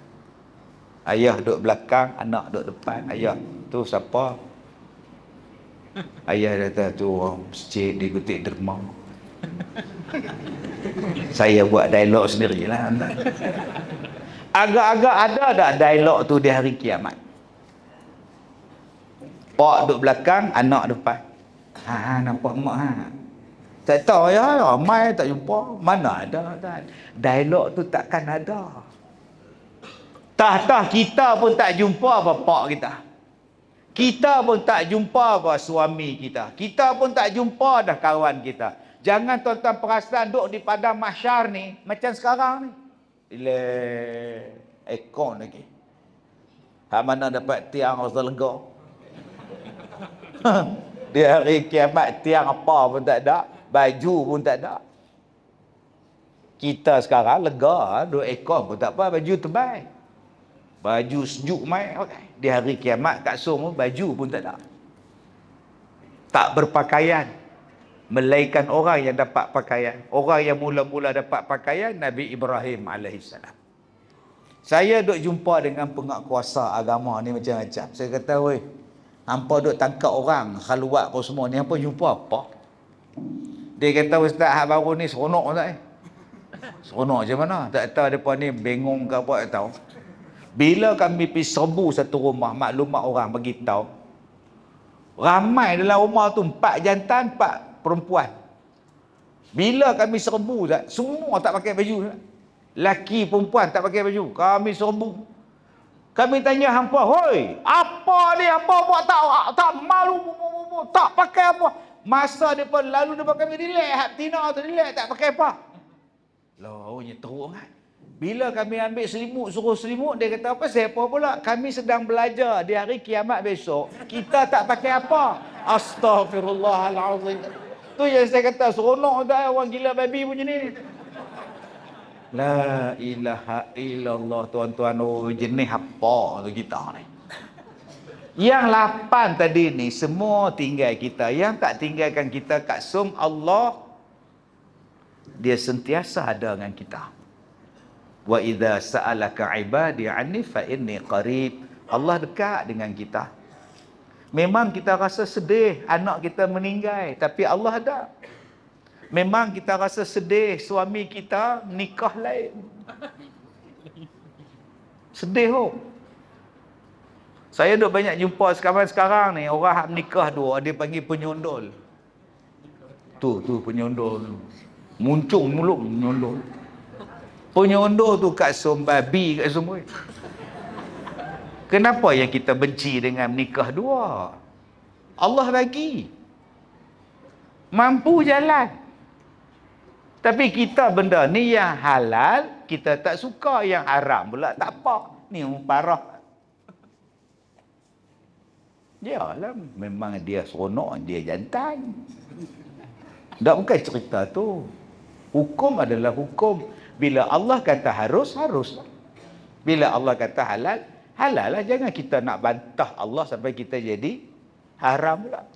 Ayah duduk belakang, anak duduk depan. Ayah, tu siapa? Ayah kata, tu orang masjid di Gutik Derma. Saya buat dialog sendirilah. Agak-agak ada tak dialog tu di hari kiamat? Pak duduk belakang, anak depan. Nampak mak tak tahu ya, ramai tak jumpa. Mana ada tak? Dialog tu takkan ada. Tah kita pun tak jumpa apa pak kita. Kita pun tak jumpa apa suami kita. Kita pun tak jumpa dah kawan kita. Jangan tuan-tuan perasan duduk di padang mahsyar ni macam sekarang ni. Bila ekon lagi. Hak mana dapat tiang rasa lega. Di hari kiamat tiang apa pun tak ada. Baju pun tak ada. Kita sekarang lega, duk ekor pun tak apa, baju tebal. Baju sejuk mai, okay. Di hari kiamat kat Som baju pun tak ada. Tak berpakaian. Melainkan orang yang dapat pakaian. Orang yang mula-mula dapat pakaian Nabi Ibrahim AS. Saya duk jumpa dengan penguasa agama ni macam-macam. Saya kata, weh, hampa duk tangkap orang, khaluat apa semua ni, hampa jumpa apa? Dia kata, ustaz, hak baru ni seronok tak? Seronok macam mana? Tak tahu mereka ni bengong ke apa, tak tahu. Bila kami pergi serbu satu rumah, maklumat orang bagi tahu, ramai dalam rumah tu 4 jantan, 4 perempuan. Bila kami serbu, semua tak pakai baju. Laki perempuan tak pakai baju. Kami serbu. Kami tanya hampa, hoi, apa ni? Apa buat tak malu, tak pakai apa? Masa depan lalu depan kami relax, hak tina tu relax, tak pakai apa. Lawanya teruk kan. Bila kami ambil selimut, suruh selimut, dia kata apa? Siapa pula? Kami sedang belajar di hari kiamat besok. Kita tak pakai apa? Astaghfirullahalazim. Tu yang saya kata, seronok tak orang gila babi punya ni. La ilaha illallah, tuan-tuan. Oh, jenis apa tu kita ni? Yang 8 tadi ni semua tinggal kita. Yang tak tinggalkan kita kat Som Allah, dia sentiasa ada dengan kita. Wa idza sa'alaka ibadi anni fa inni qarib. Allah dekat dengan kita. Memang kita rasa sedih anak kita meninggal, tapi Allah ada. Memang kita rasa sedih suami kita nikah lain. Sedih oh. Saya duk banyak jumpa sekarang ni orang hak menikah 2, dia panggil penyondol. Tu penyondol. Muncung mulut penyondol. Penyondol tu kat Som babi kat Som. Kenapa yang kita benci dengan menikah 2? Allah bagi. Mampu jalan. Tapi kita benda ni yang halal kita tak suka, yang haram pula tak apa. Ni parah. Yalah, memang dia seronok, dia jantan. Tak bukan cerita tu. Hukum adalah hukum. Bila Allah kata harus, harus. Bila Allah kata halal, halal lah. Jangan kita nak bantah Allah sampai kita jadi haram pula.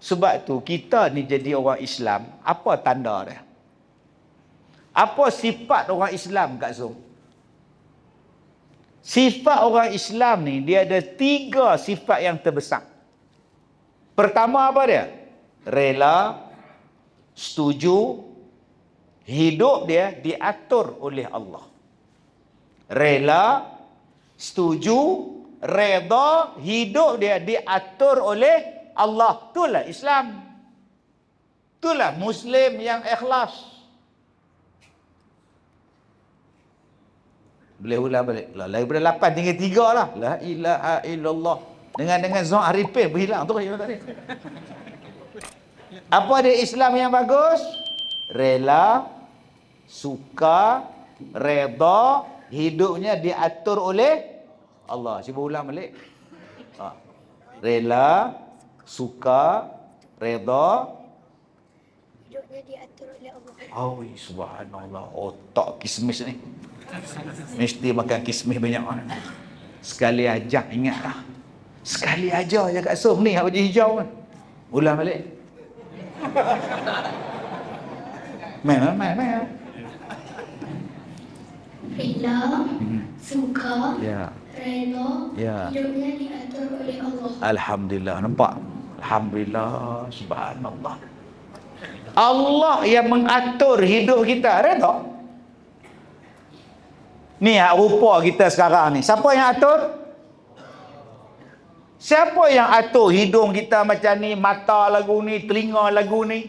Sebab tu kita ni jadi orang Islam, apa tanda dia? Apa sifat orang Islam kat Som? Sifat orang Islam ni, dia ada 3 sifat yang terbesar. Pertama apa dia? Rela, setuju, hidup dia diatur oleh Allah. Rela, setuju, reda, hidup dia diatur oleh Allah. Itulah Islam. Itulah Muslim yang ikhlas. Boleh ulang balik. Lah, daripada 8 tinggal 3 lah. La ilaha illallah. Dengan Zuhur Arifin berhilang tu yang tadi. Apa dia Islam yang bagus? Rela, suka, redha, hidupnya diatur oleh Allah. Cuba ulang balik. Rela, suka, redha, hidupnya diatur oleh Allah. oh, subhanallah. Otak kismis ni. Mesti makan kismis banyak. Sekali aja ingatlah. Sekali aja je kat som ni baju hijau kan. Ulang balik. Main. Rela, suka, Ya. redha, Ya. hidupnya diatur oleh Allah. Alhamdulillah, nampak? Alhamdulillah, subhanallah. Allah yang mengatur hidup kita, redha. Ni hak rupa kita sekarang ni. Siapa yang atur? Siapa yang atur hidung kita macam ni, mata lagu ni, telinga lagu ni?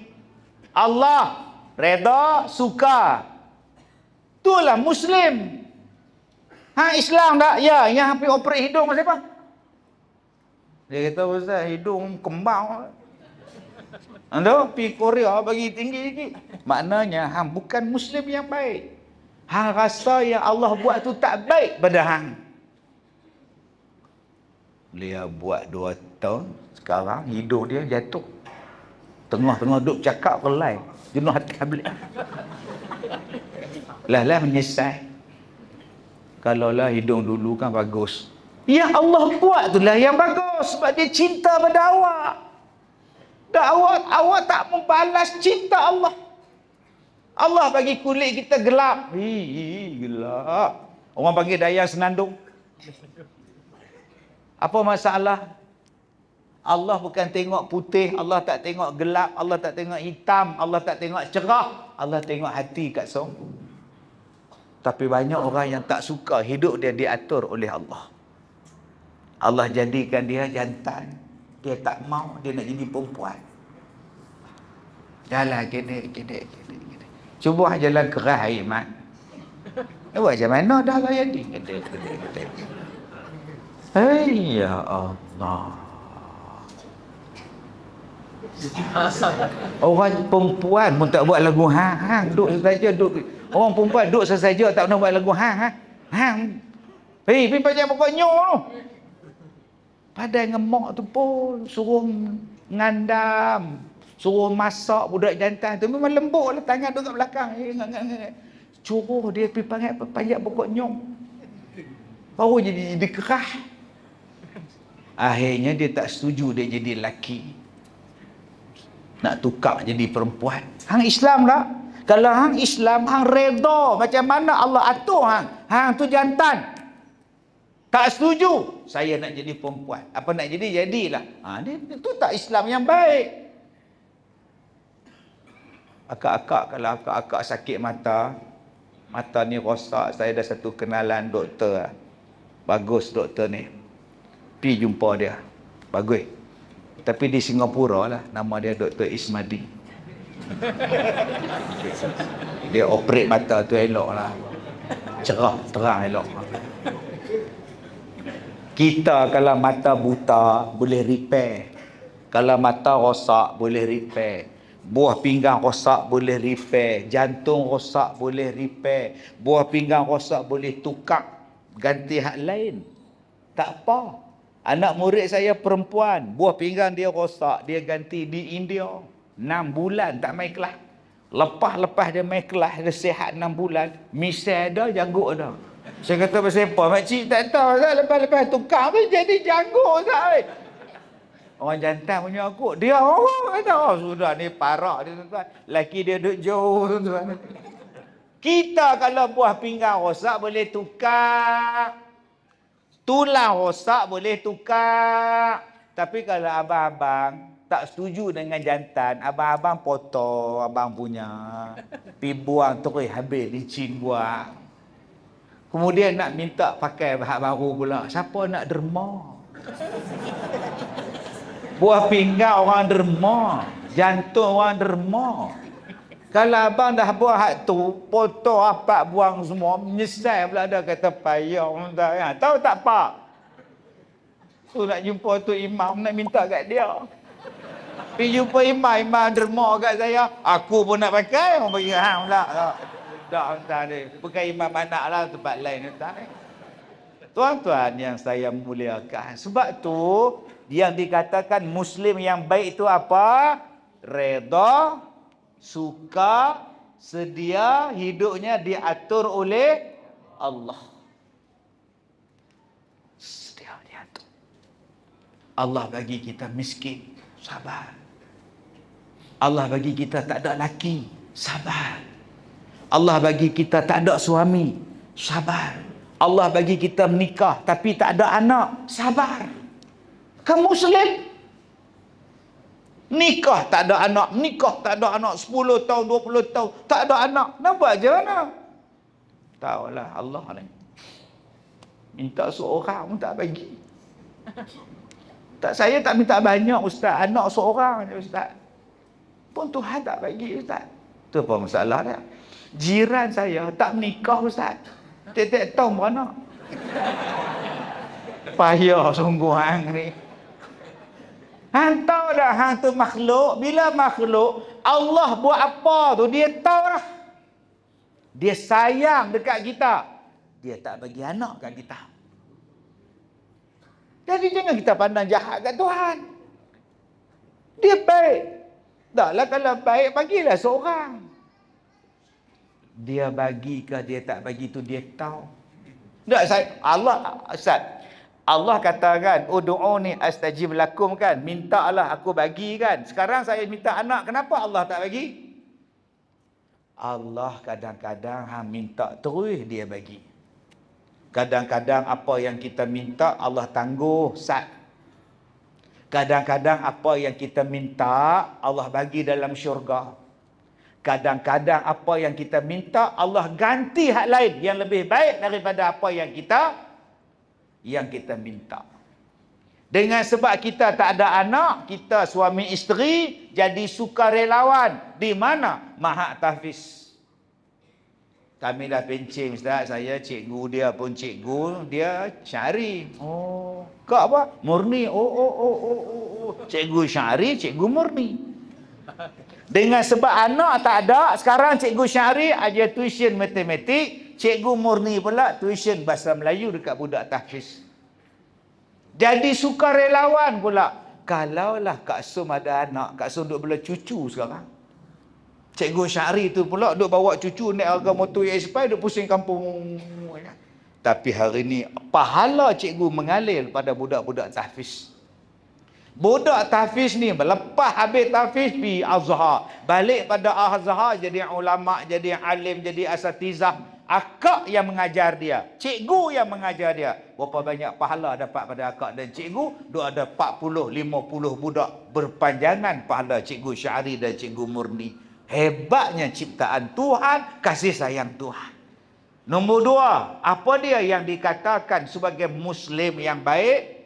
Allah. Redha, suka. Itulah Muslim. Hang Islam tak? Ya, yang hampir operate hidung siapa? Dia kata, Ustaz, hidung kembang. Anda pergi Korea bagi tinggi sikit. Maknanya hang bukan Muslim yang baik. Hang rasa yang Allah buat tu tak baik pada hang. Dia buat 2 tahun, sekarang hidung dia jatuh. Tengah-tengah duduk cakap relai. Jenuh hati habis. Lah menyesal. Kalaulah hidung dulu kan bagus. Ya Allah buat itulah yang bagus sebab dia cinta pada awak. Dan awak tak membalas cinta Allah. Allah bagi kulit kita gelap. Gelap. Orang panggil dayang senandung. Apa masalah? Allah bukan tengok putih, Allah tak tengok gelap, Allah tak tengok hitam, Allah tak tengok cerah, Allah tengok hati kat som. Tapi banyak orang yang tak suka hidup dia diatur oleh Allah. Allah jadikan dia jantan. Dia tak mau, dia nak jadi perempuan. Jalan gede. Cuba jalan keras hari mat. Buat macam mana dah lah jadi. Gede. Hei ya Allah. Orang perempuan pun tak buat lagu hang duduk saja duduk. Orang perempuan duduk saja tak pernah buat lagu hang. Hei, pergi baca pokok nyoh tu. Padahal ngemak tu pun suruh ngandam, suruh masak budak jantan tu memang lembut lah, tangan duduk kat belakang. Suruh dia pergi panjat pokok nyoh. Baru jadi kerah. Akhirnya dia tak setuju dia jadi lelaki. Nak tukar jadi perempuan. Hang Islam tak? Kalau hang Islam, hang redha macam mana Allah atur hang. Hang tu jantan. Tak setuju. Saya nak jadi perempuan. Apa nak jadi, jadilah. Itu tak Islam yang baik. Akak-akak, kalau akak-akak sakit mata ni rosak, saya ada satu kenalan doktor. Bagus doktor ni. Pergi jumpa dia. Bagus. Tapi di Singapura lah, nama dia Dr. Ismadi. Dia operate mata tu elok lah. Cerah, terang elok. Kita kalau mata buta boleh repair. Kalau mata rosak boleh repair. Buah pinggang rosak boleh repair. Jantung rosak boleh repair. Buah pinggang rosak boleh tukar. Ganti hak lain. Tak apa. Anak murid saya perempuan, buah pinggang dia rosak, dia ganti di India. 6 bulan tak main kelas. Lepas dia main kelas, dia sihat 6 bulan, misal ada, janggut ada. Saya kata pasal apa? Makcik tak tahu tak, lepas-lepas tukar pun jadi janggut tak. Orang jantan punya aku, dia kata, sudah ni parah dia tuan-tuan. Laki dia duduk jauh tuan-tuan. Kita kalau buah pinggang rosak boleh tukar. Tulang rosak boleh tukar. Tapi kalau abang-abang tak setuju dengan jantan, abang-abang potong abang punya. Pergi buang terus habis licin buang. Kemudian nak minta pakai bahan baru pula. Siapa nak derma? Buah pinggang orang derma. Jantung orang derma. Kalau abang dah buat hak tu, foto apa buang semua, menyesal pula ada kata payah. Tahu tak pak? Tu nak jumpa tu imam, nak minta kat dia. Pergi jumpa imam derma kat saya. Aku pun nak pakai, orang bagi hang pula. Tak, entah ni. Bukan imam anak lah, tempat lain. Entah ni. Tuan-tuan yang saya muliakan. Sebab tu, yang dikatakan Muslim yang baik itu apa? Redha, suka, sedia, hidupnya diatur oleh Allah. Sedia diatur. Allah bagi kita miskin, sabar. Allah bagi kita tak ada laki, sabar. Allah bagi kita tak ada suami, sabar. Allah bagi kita menikah tapi tak ada anak, sabar. Kamu Muslim. Nikah tak ada anak, nikah tak ada anak, 10 tahun, 20 tahun, tak ada anak. Nak buat je mana? Tahulah Allah ni. Minta seorang pun tak bagi. Tak, saya tak minta banyak ustaz, anak seorang je ustaz. Pun Tuhan tak bagi ustaz. Tu apa masalah dia? Jiran saya tak menikah ustaz. Tiap-tiap tahun beranak. Payah sungguh hang ni. Hang tahu dah hang tu makhluk. Bila makhluk, Allah buat apa tu dia tahu dah. Dia sayang dekat kita. Dia tak bagi anak kat kita. Jadi jangan kita pandang jahat kat Tuhan. Dia baik. Taklah kalau baik, bagilah seorang. Dia bagi ke dia tak bagi tu dia tahu. Tak, Allah katakan, ud'uni astajib lakum kan, mintalah aku bagi kan. Sekarang saya minta anak, kenapa Allah tak bagi? Allah kadang-kadang minta terus dia bagi. Kadang-kadang apa yang kita minta Allah tangguh sat. Kadang-kadang apa yang kita minta Allah bagi dalam syurga. Kadang-kadang apa yang kita minta Allah ganti hak lain yang lebih baik daripada apa yang kita minta. Dengan sebab kita tak ada anak, kita suami isteri jadi sukarelawan. Di mana? Mahat tahfiz. Kami dah pencing ustaz, saya cikgu dia pun cikgu, dia syari. Oh, kau apa? Murni. Oh. Cikgu syari, cikgu murni. Dengan sebab anak tak ada, sekarang cikgu syari ajar tuition matematik, cikgu murni pula tuition bahasa Melayu dekat budak tahfiz. Jadi sukarelawan pula. Kalaulah Kak Som ada anak, Kak Som duk bela cucu sekarang. Cikgu syari tu pula duk bawa cucu naik harga motor EX5 duk pusing kampung. Tapi hari ni pahala cikgu mengalir pada budak-budak tahfiz. Budak tahfiz ni lepas habis tahfiz pergi Azhar, balik pada Azhar jadi ulama, jadi alim, jadi asatizah. Akak yang mengajar dia, cikgu yang mengajar dia. Berapa banyak pahala dapat pada akak dan cikgu? Duk ada 40, 50 budak berpanjangan pahala cikgu syari dan cikgu murni. Hebatnya ciptaan Tuhan, kasih sayang Tuhan. Nombor 2, apa dia yang dikatakan sebagai Muslim yang baik?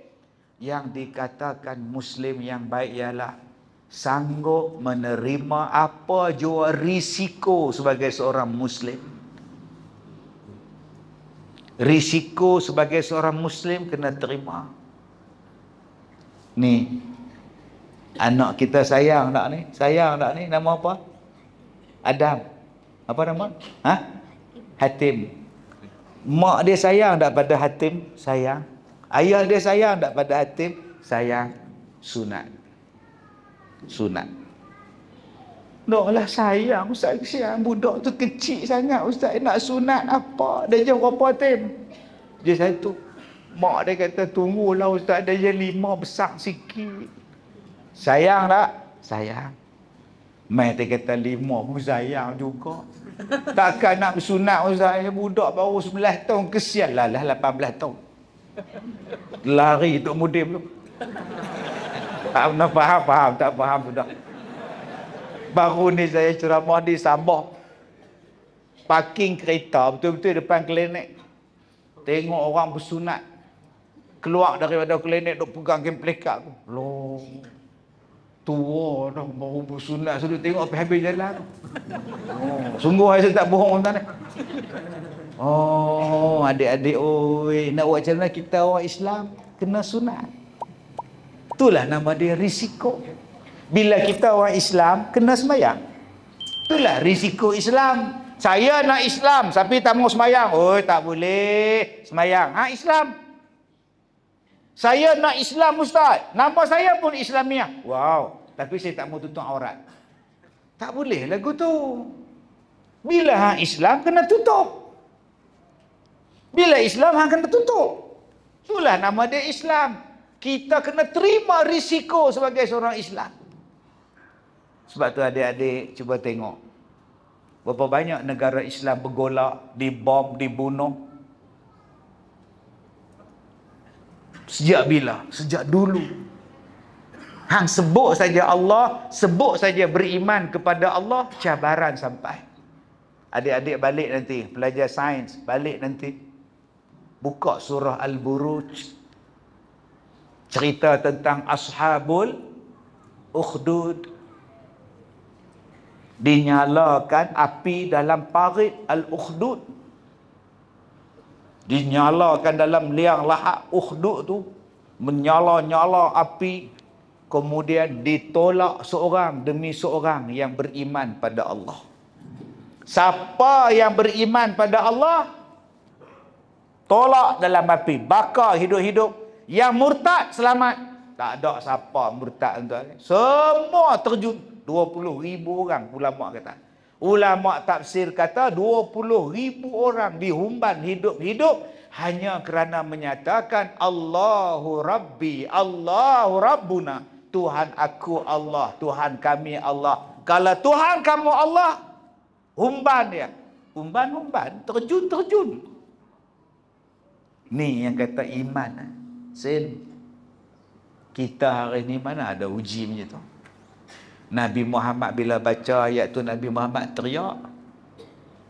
Yang dikatakan Muslim yang baik ialah sanggup menerima apa jua risiko sebagai seorang Muslim. Risiko sebagai seorang Muslim kena terima. Ni, anak kita sayang tak ni? Sayang tak ni? Nama apa? Adam. Apa nama? Hatim. Mak dia sayang tak pada Hatim? Sayang. Ayah dia sayang tak pada Hatim? Sayang. Sunat. Naklah sayang Ustaz, kesian budak tu kecil sangat Ustaz, nak sunat apa? Dia jam berapa Hatim? Dia satu. Mak dia kata tunggulah Ustaz, dia jam 5 besar sikit. Sayang tak? Sayang. Mai dia kata 5 pun sayang juga. Takkan nak bersunat Ustaz, budak baru 11 tahun, kesian lah 18 tahun. Lari Tok Mudim tu. Tak pernah faham, tak faham sudah. Baru ni saya ceramah di Sabah. Parking kereta betul-betul depan klinik. Tengok orang bersunat. Keluar daripada klinik duk pegang game plekat tu. Loh. Tua dah, baru bersunat sudah tengok sampai habis jalan. Oh, sungguh saya tak bohong tuan. Oh, adik-adik oi, nak buat macam mana kita orang Islam kena sunat. Itulah nama dia risiko. Bila kita orang Islam kena sembahyang. Itulah risiko Islam. Saya nak Islam tapi tak mau sembahyang. Oh, tak boleh sembahyang. Ha, Islam. Saya nak Islam ustaz. Nama saya pun Islamiah. Wow, tapi saya tak mau tutup aurat. Tak boleh lagu tu. Bila hang Islam kena tutup. Bila Islam hang kena tutup. Itulah nama dia Islam. Kita kena terima risiko sebagai seorang Islam. Sebab tu adik-adik cuba tengok. Berapa banyak negara Islam bergolak, dibom, dibunuh. Sejak bila? Sejak dulu. Hang sebut saja Allah, sebut saja beriman kepada Allah, cabaran sampai. Adik-adik balik nanti, pelajar sains, balik nanti. Buka surah Al-Buruj. Cerita tentang Ashabul Ukhdud. Dinyalakan api dalam parit Al-Ukhdud. Dinyalakan dalam liang lahat Ukhdud tu. Menyala-nyala api. Kemudian ditolak seorang demi seorang yang beriman pada Allah. Siapa yang beriman pada Allah, tolak dalam api, bakar hidup-hidup. Yang murtad selamat. Tak ada siapa murtad tuan. Semua terjun. 20,000 orang ulama kata. Ulama tafsir kata 20,000 orang dihumban hidup-hidup hanya kerana menyatakan Allahu Rabbi, Allahu Rabbuna. Tuhan aku Allah, Tuhan kami Allah. Kalau Tuhan kamu Allah, humban dia. Humban, terjun. Ni yang kata iman. Sen, kita hari ni mana ada uji macam tu. Nabi Muhammad bila baca ayat tu, Nabi Muhammad teriak.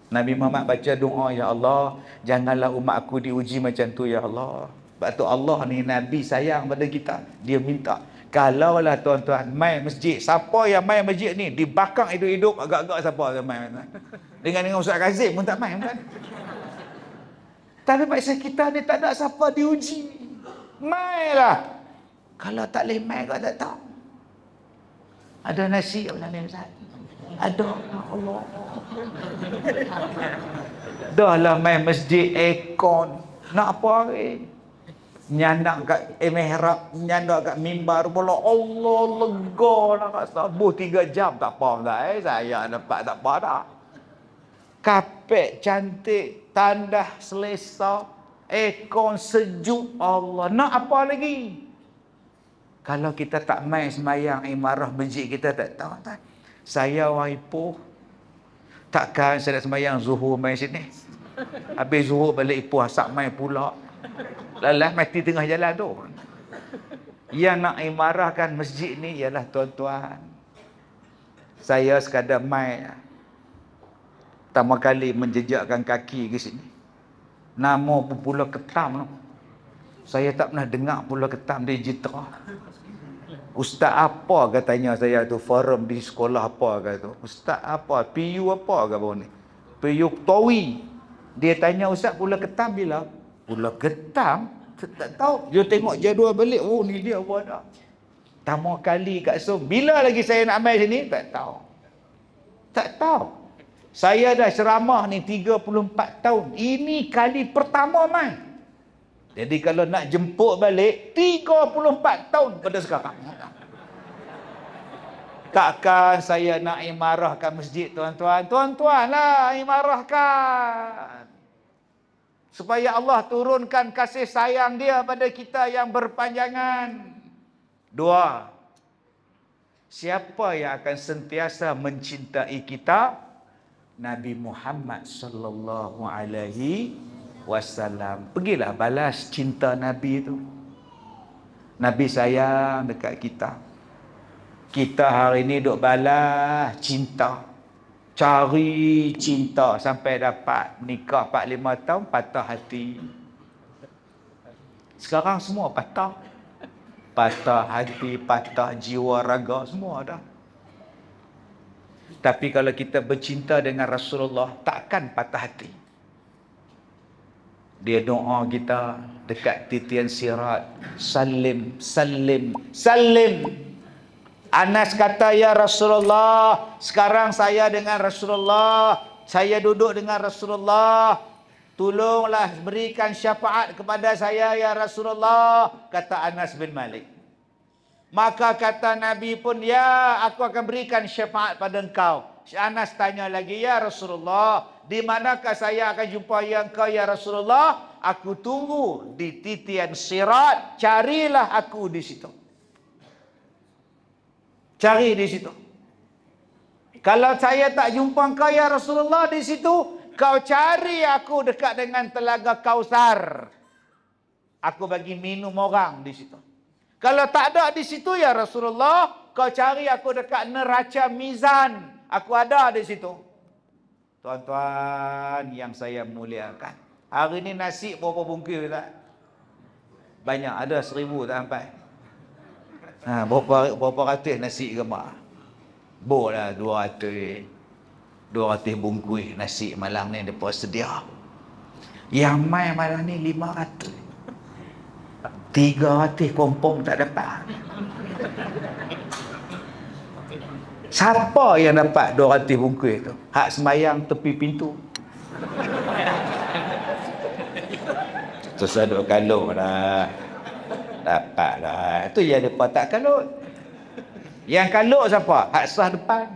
Nabi Muhammad baca doa, ya Allah, janganlah umat aku diuji macam tu ya Allah. Sebab tu Allah ni Nabi sayang pada kita. Dia minta, kalaulah tuan-tuan mai masjid, siapa yang mai masjid ni dibakar hidup-hidup, agak-agak siapa yang mai. Dengan Ustaz Kazim pun tak mai kan. Tapi pasal kita ni tak ada siapa diuji. Mailah. Kalau tak boleh mai kau tak tahu. Ada nasi apa ni Ustaz? Ada, Allah. Dah lah mai masjid aircon. Nak apa ni? Nyandak kat mihrab, nyandak kat mimbar pula. Allah lega lah kat sabuh 3 jam tak apa dah. Saya dapat tak apa dah. Kapek cantik, tandah selesa, aircon sejuk, Allah. Nak apa lagi? Kalau kita tak main semayang imarah masjid kita tak tahu tak. Saya orang Ipoh, takkan saya nak semayang zuhur main sini. Habis zuhur balik Ipoh asak main pula. Lalah mati tengah jalan tu. Yang nak imarahkan masjid ni ialah tuan-tuan. Saya sekadar main. Pertama kali menjejakkan kaki ke sini. Nama pun Pulau Ketam tu. Saya tak pernah dengar Pulau Ketam di Jitra. Ustaz apa katanya saya tu, forum di sekolah apa kata. Ustaz apa? PU apa kata ni? PU Tawi. Dia tanya Ustaz Pulau Ketam bila? Pulau Ketam? Tak tahu. Dia tengok jadual balik. Oh ni dia apa dah. Pertama kali kat so. Bila lagi saya nak main sini? Tak tahu. Tak tahu. Saya dah ceramah ni 34 tahun. Ini kali pertama main. Jadi kalau nak jemput balik 34 tahun pada sekarang. Takkan saya nak imarahkan masjid tuan-tuan. Tuan-tuan lah imarahkan. Supaya Allah turunkan kasih sayang dia pada kita yang berpanjangan. 2. Siapa yang akan sentiasa mencintai kita? Nabi Muhammad sallallahu alaihi wasallam. Pergilah balas cinta Nabi itu. Nabi sayang dekat kita. Kita hari ni duk balas cinta. Cari cinta sampai dapat nikah 4-5 tahun patah hati. Sekarang semua patah. patah hati, patah jiwa raga, semua dah. Tapi kalau kita bercinta dengan Rasulullah, takkan patah hati. Dia doa kita dekat titian sirat, salim, salim, salim. Anas kata, ya Rasulullah, sekarang saya dengan Rasulullah, saya duduk dengan Rasulullah, tolonglah berikan syafaat kepada saya ya Rasulullah, kata Anas bin Malik. Maka kata Nabi pun, ya, aku akan berikan syafaat pada engkau. Anas tanya lagi, ya Rasulullah, di manakah saya akan jumpa engkau ya Rasulullah? Aku tunggu di titian sirat, carilah aku di situ. Cari di situ. Kalau saya tak jumpa engkau ya Rasulullah di situ, kau cari aku dekat dengan telaga Kausar. Aku bagi minum orang di situ. Kalau tak ada di situ ya Rasulullah, kau cari aku dekat neraca mizan. Aku ada di situ. Tuan-tuan yang saya muliakan, hari ni nasi berapa bungkus tak? Banyak, ada 1000 tak sampai. Berapa ratus nasi ke mak? Boleh 200 bungkus nasi malam ni depa sedia. Yang mai malam ni 500. 300 kompong tak dapat. Siapa yang dapat 200 bungkus tu? Hak sembayang tepi pintu. Tersaduk kalut dah. Dapat dah. Itu yang mereka tak kalut. Yang kalut siapa? Hak sah depan.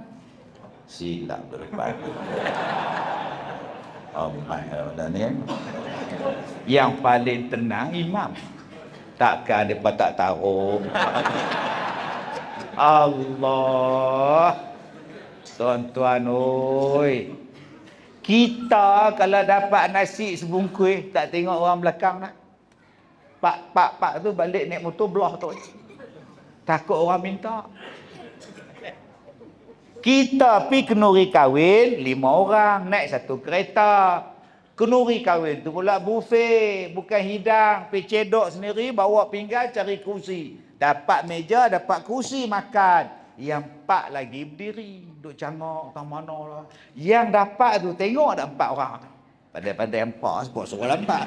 Silap depan. Allah ni. Yang paling tenang imam. Takkan mereka tak tahu. Allah. Tuan-tuan oi. Kita kalau dapat nasi sebungkus, tak tengok orang belakang nak. Pak tu balik naik motor belah tu. Takut orang minta. Kita pi kenuri kahwin 5 orang, naik 1 kereta. Kenuri kahwin tu pula buffet, bukan hidang, pi cedok sendiri, bawa pinggan, cari kursi. Dapat meja, dapat kursi makan. Yang 4 lagi berdiri, duduk cangok tang mana lah. Yang dapat tu tengok ada 4 orang tu. Pandai-pandai 4 sebab suruh lambat.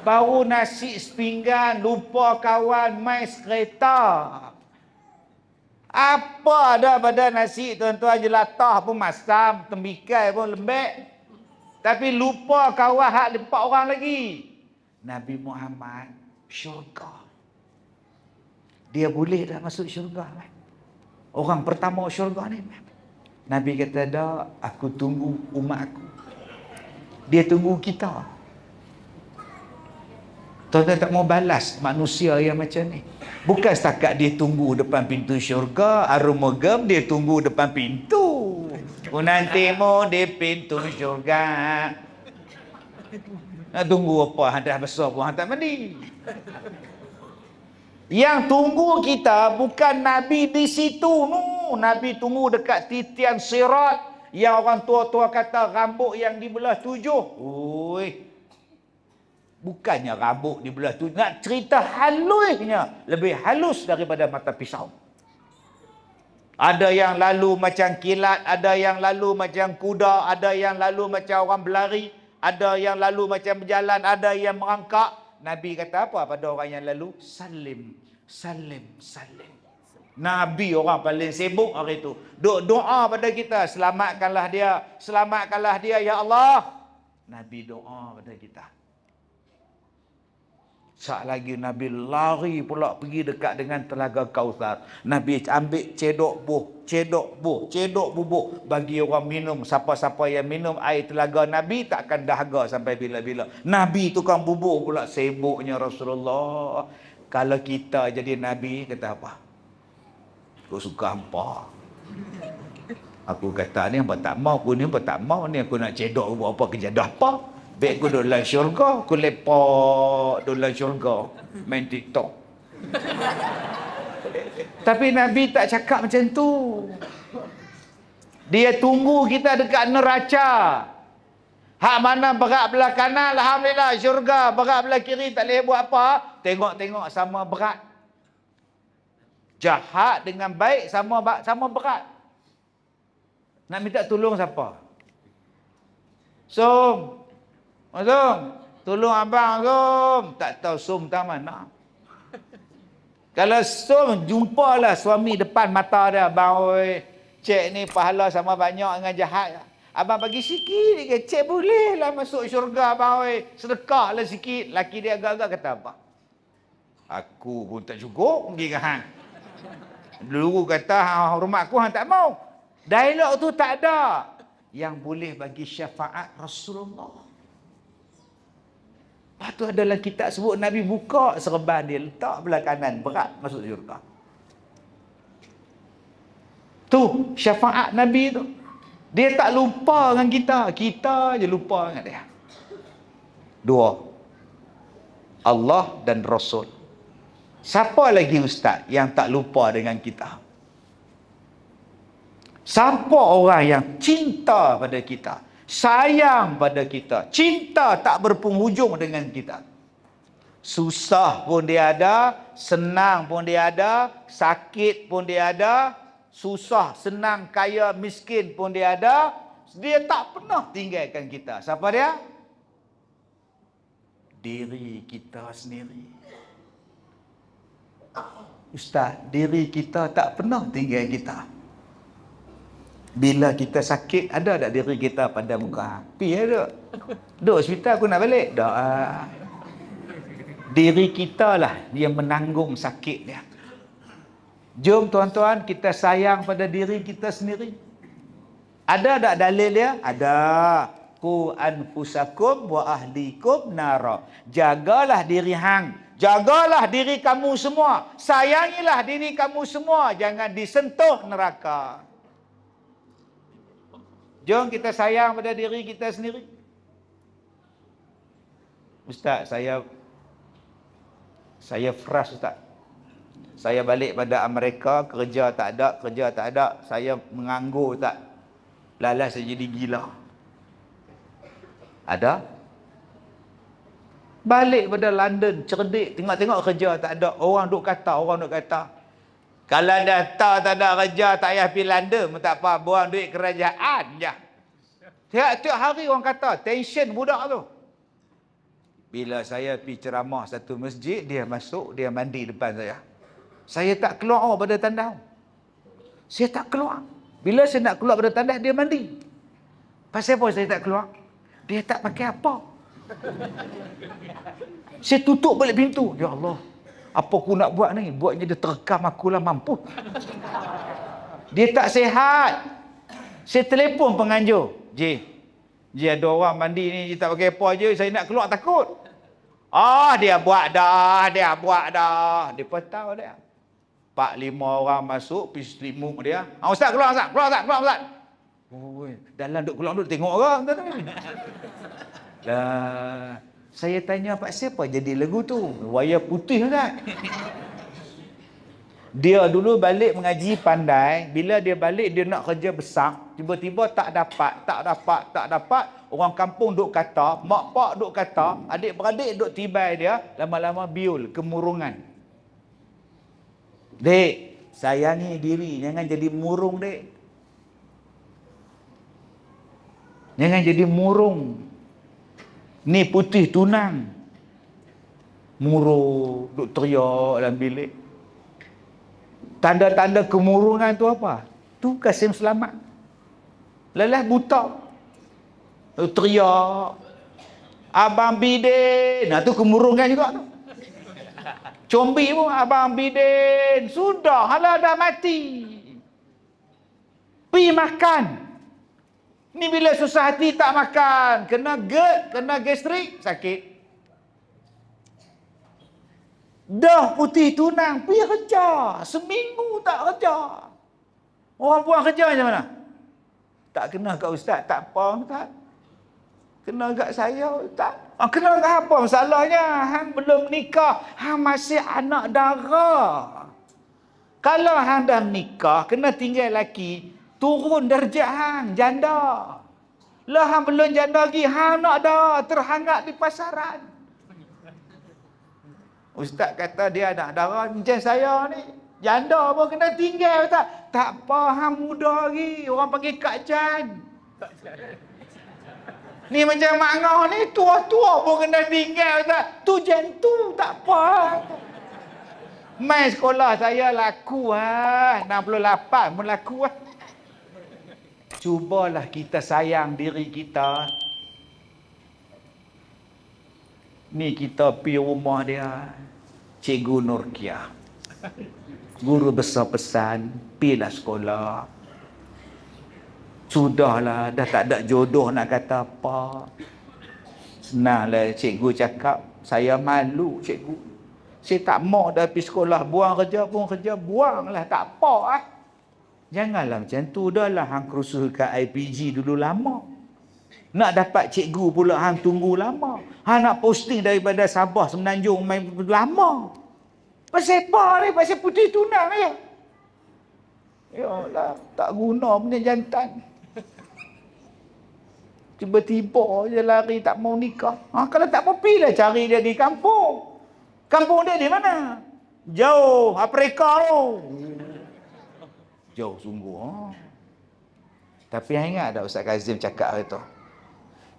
Baru nasi sepinggan, lupa kawan, mai kereta. Apa ada pada nasi tuan-tuan, jelatah pun masam, tembikai pun lembek. Tapi lupa kawan hak 4 orang lagi. Nabi Muhammad syurga. Dia boleh dah masuk syurga. Orang pertama syurga ni. Nabi kata, dah, aku tunggu umat aku. Dia tunggu kita. Tuan-tuan tak mau balas manusia yang macam ni. Bukan setakat dia tunggu depan pintu syurga, arumagam dia tunggu depan pintu. Nantimu di pintu syurga. Nak tunggu apa? Hantar besar pun hantar mandi. Yang tunggu kita bukan Nabi di situ. No. Nabi tunggu dekat titian sirat. Yang orang tua-tua kata rambut yang dibelah 7. Oi. Bukannya rambut dibelah 7. Nak cerita halusnya. Lebih halus daripada mata pisau. Ada yang lalu macam kilat. Ada yang lalu macam kuda. Ada yang lalu macam orang berlari. Ada yang lalu macam berjalan. Ada yang merangkak. Nabi kata apa pada orang yang lalu? Salim, salim, salim. Nabi orang paling sibuk hari itu. Doa pada kita. Selamatkanlah dia. Selamatkanlah dia ya Allah. Nabi doa pada kita. Saat lagi Nabi lari pula pergi dekat dengan telaga Kausar. Nabi ambil cedok bubuh bagi orang minum. Siapa-siapa yang minum air telaga Nabi takkan dahaga sampai bila-bila. Nabi tukang bubuh pula, sibuknya Rasulullah. Kalau kita jadi Nabi, kata apa? Aku suka hampa. Aku kata ni apa tak mau, aku ni apa tak mau, ni aku nak cedok buat apa kerja dah apa? Baik aku duduk dalam syurga, aku lepak duduk dalam syurga, main TikTok. Tapi Nabi tak cakap macam tu. Dia tunggu kita dekat neraca. Hak mana berat belah kanan, alhamdulillah syurga. Berat belah kiri tak boleh buat apa. Tengok-tengok sama berat. Jahat dengan baik sama berat. Nak minta tolong siapa? Som. Som, tolong abang Som. Tak tahu Som tak mana. Kalau Som, jumpalah suami depan mata dia. Abang, oi, cik ni pahala sama banyak dengan jahat. Abang bagi sikit, cik boleh lah masuk syurga abang, oi. Sedekah lah sikit. Laki dia agak-agak kata apa? Aku pun tak cukup pergi ke hang. Dulu kata hang hormat aku, hang tak mau. Dialog tu tak ada. Yang boleh bagi syafaat Rasulullah. Lepas tu adalah kitab sebut Nabi buka serban dia, letak belah kanan, berat masuk syurga. Tu syafaat Nabi tu. Dia tak lupa dengan kita je lupa dengan dia. Dua, Allah dan Rasul. Siapa lagi ustaz yang tak lupa dengan kita? Siapa orang yang cinta pada kita, sayang pada kita, cinta tak berpenghujung dengan kita? Susah pun dia ada, senang pun dia ada, sakit pun dia ada, susah, senang, kaya, miskin pun dia ada. Dia tak pernah tinggalkan kita. Siapa dia? Diri kita sendiri. Ustaz, diri kita tak pernah tinggal kita. Bila kita sakit, ada tak diri kita pada muka? Pi ada. Duk hospital aku nak balik. Tak. Diri kita lah dia menanggung sakit dia. Jom tuan-tuan, kita sayang pada diri kita sendiri. Ada tak dalil dia? Ada. Qu anfusakum wa ahlikum nara. Jagalah diri hang. Jagalah diri kamu semua. Sayangilah diri kamu semua. Jangan disentuh neraka. Jom kita sayang pada diri kita sendiri. Ustaz, saya frust Ustaz. Saya balik pada Amerika, kerja tak ada. Saya menganggur Ustaz. Lalas saya jadi gila. Ada? Balik pada London, cerdik, tengok-tengok kerja tak ada. Orang duk kata. Kalau dah tahu tak ada kerja, tak payah pergi London, tak apa, buang duit kerajaan je. Tiap-tiap hari orang kata, tension budak tu. Bila saya pergi ceramah satu masjid, dia masuk, dia mandi depan saya. Saya tak keluar pada tandas. Saya tak keluar. Bila saya nak keluar pada tandas, dia mandi. Pasal apa saya tak keluar? Dia tak pakai apa. Saya tutup balik pintu. Ya Allah, apa aku nak buat ni? Buatnya dia terekam aku lah, mampu. Dia tak sihat. Saya telefon penganjur. J, ada orang mandi ni, dia tak pakai apa je. Saya nak keluar takut. Dia buat dah. Dia pun tahu dia. 4-5 orang masuk, pergi selimut dia. Ustaz, keluar Ustaz. Dalam duk keluar duk tengok orang. Saya tanya Pak siapa jadi lagu tu? Wayar putih Ustaz. Dia dulu balik mengaji pandai. Bila dia balik dia nak kerja besar, tiba-tiba tak dapat. Orang kampung duk kata, mak pak duk kata, adik-beradik duk tibai dia, lama-lama biul, kemurungan. Dek, sayangi diri, jangan jadi murung dek. Jangan jadi murung. Ni putih tunang. Murung, duk teriak dalam bilik. Tanda-tanda kemurungan tu apa? Tu Kasim Selamat. Lelah buta. Teriak. Abang Bidin. Tu kemurungan juga tu. Combi pun Abang Bidin. Sudah, halah dah mati. Pi makan. Ni bila susah hati tak makan. Kena GERD, kena gastrik, sakit. Dah putih tunang, pergi kerja. Seminggu tak kerja. Orang buang kerja macam mana? Tak kena kat ustaz, tak apa ustaz. Kena kat saya ustaz. Kena kat apa masalahnya? Hang belum nikah, hang masih anak dara. Kalau hang dah nikah, kena tinggal laki, turun darjah hang, janda. Lah hang belum janda lagi, hang nak dah terhangat di pasaran. Ustaz kata dia anak dara macam saya ni. Janda pun kena tinggal tak? Tak faham muda lagi. Orang panggil Kak Jan. Ni macam Mak Ngah ni tua-tua pun kena tinggal tak? Tu jantung tak faham. Mai sekolah saya laku 68 pun laku Cubalah kita sayang diri kita. Ni kita pergi rumah dia. Cikgu Nurkiah. Guru besar pesan, pilah sekolah. Sudahlah, dah tak ada jodoh nak kata apa. Senanglah cikgu cakap, saya malu cikgu. Saya tak mau dah pergi sekolah, buang kerja pun kerja, buanglah, tak apa Janganlah macam tu, dah lah hang kursus kat IPG dulu lama. Nak dapat cikgu pula hang tunggu lama. Hang nak posting daripada Sabah Semenanjung main lama. Pasal apa ni? Pasal putih tunang ya? Ya Allah, tak guna punya jantan. Tiba-tiba je lari tak mau nikah. Kalau tak mau pergilah cari dia di kampung. Kampung dia di mana? Jauh, Afrika tu. Jauh sungguh. Tapi ingat tak Ustaz Kazim cakap hari tu?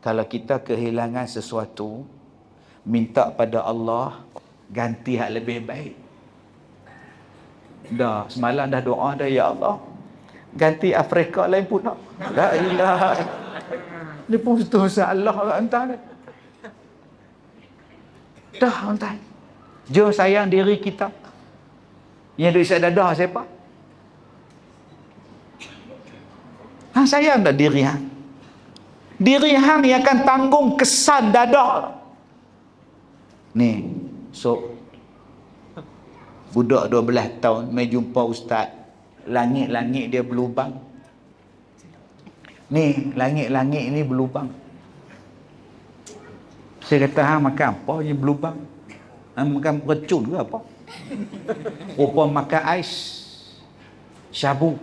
Kalau kita kehilangan sesuatu, minta pada Allah ganti hak lebih baik. Dah semalam dah doa dah, ya Allah ganti Afrika lain pula. La ilaha. Ni pun salah kat entah ni. Dah entah. Jom sayang diri kita. Yang duk isap dadah siapa? Hang sayang tak diri hang? Diri hang yang akan tanggung kesan dadah. Ni, so budak 12 tahun mai jumpa ustaz. Langit-langit dia berlubang. Ni, langit-langit ni berlubang. Saya kata, hang makan apa yang berlubang? Hang makan recun ke apa? Rupa makan ais. Syabu.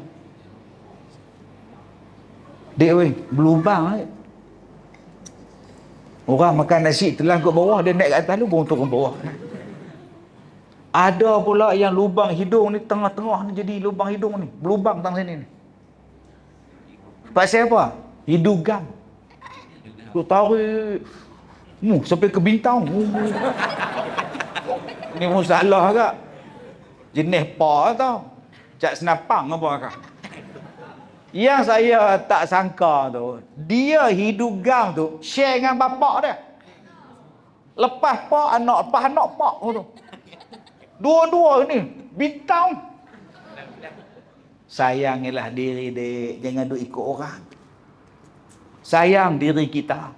Dek weh, berlubang Orang makan nasi telan kat bawah, dia naik kat atas lu pun turun bawah. Ada pula yang lubang hidung ni tengah-tengah ni jadi lubang hidung ni, berlubang tang sini ni. Pasal apa? Hidung gam. Tu tarik sampai ke bintang. Ni masalah agak. Jenis apa tau? Cak senapang apa akak? Yang saya tak sangka tu, dia hidup gam tu share dengan bapak dia. Lepas pak anak, lepas anak pak tu. Dua-dua ni bintang. Sayangilah diri dek, jangan duk ikut orang. Sayang diri kita.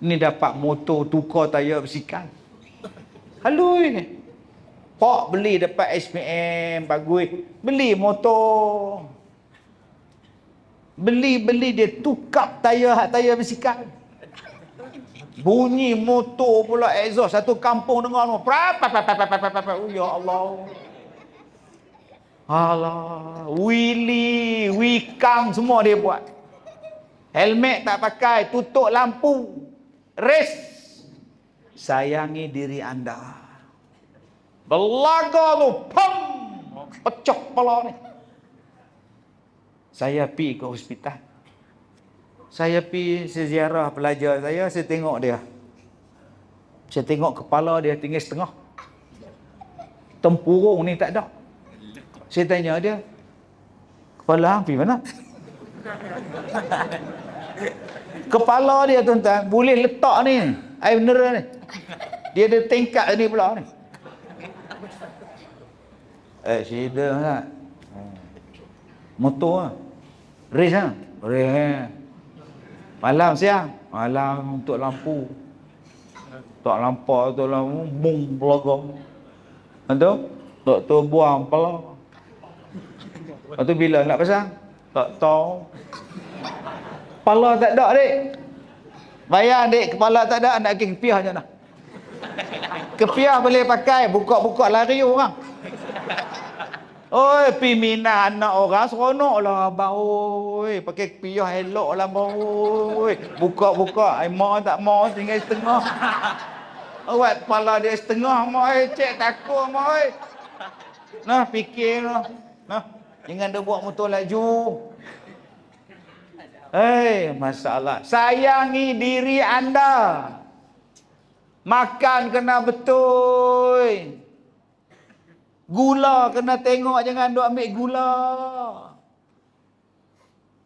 Ni dapat motor tukar tayar bersikal. Halui ni. Pak beli dapat SPM bagus. Beli motor. Beli dia tukar tayar bersikal. Bunyi motor pula exhaust satu kampung dengar semua. Ya Allah. Alah, Willy, Wikang semua dia buat. Helmet tak pakai, tutup lampu. Race. Sayangi diri anda. Belaga tu, pam, pecah kepala ni. Saya pergi ke hospital. Saya pergi ziarah pelajar saya tengok dia. Saya tengok kepala dia tinggal setengah. Tempurung ni tak ada. Saya tanya dia, kepala hang pergi mana? Kepala dia tuan-tuan, boleh letak ni, air mineral ni. Dia ada tingkat ni pula ni. Sida tak? Motor lah. Race lah. Race. Malam siang. Malam untuk lampu. Tak lampak tu lampu. Bung belakang. Betul? Tak tahu buang kepala. Lepas tu bila nak pasang? Tak tahu. Kepala tak ada dek. Bayang dek, kepala tak ada. Nak pergi kepiah je nak. Kepiah boleh pakai. Buka-buka lari orang. Oi, pi mina anak orang seronok lah abang. Oi, pakai kepiah elok lah abang. Oi, buka-buka. Ai mau tak mau tinggal setengah. Awak kepala dia setengah mau cek takut mau. Nah, fikir noh. Nah, jangan dia buat motor laju. Masalah. Sayangi diri anda. Makan kena betul. Gula kena tengok, jangan duk ambil gula.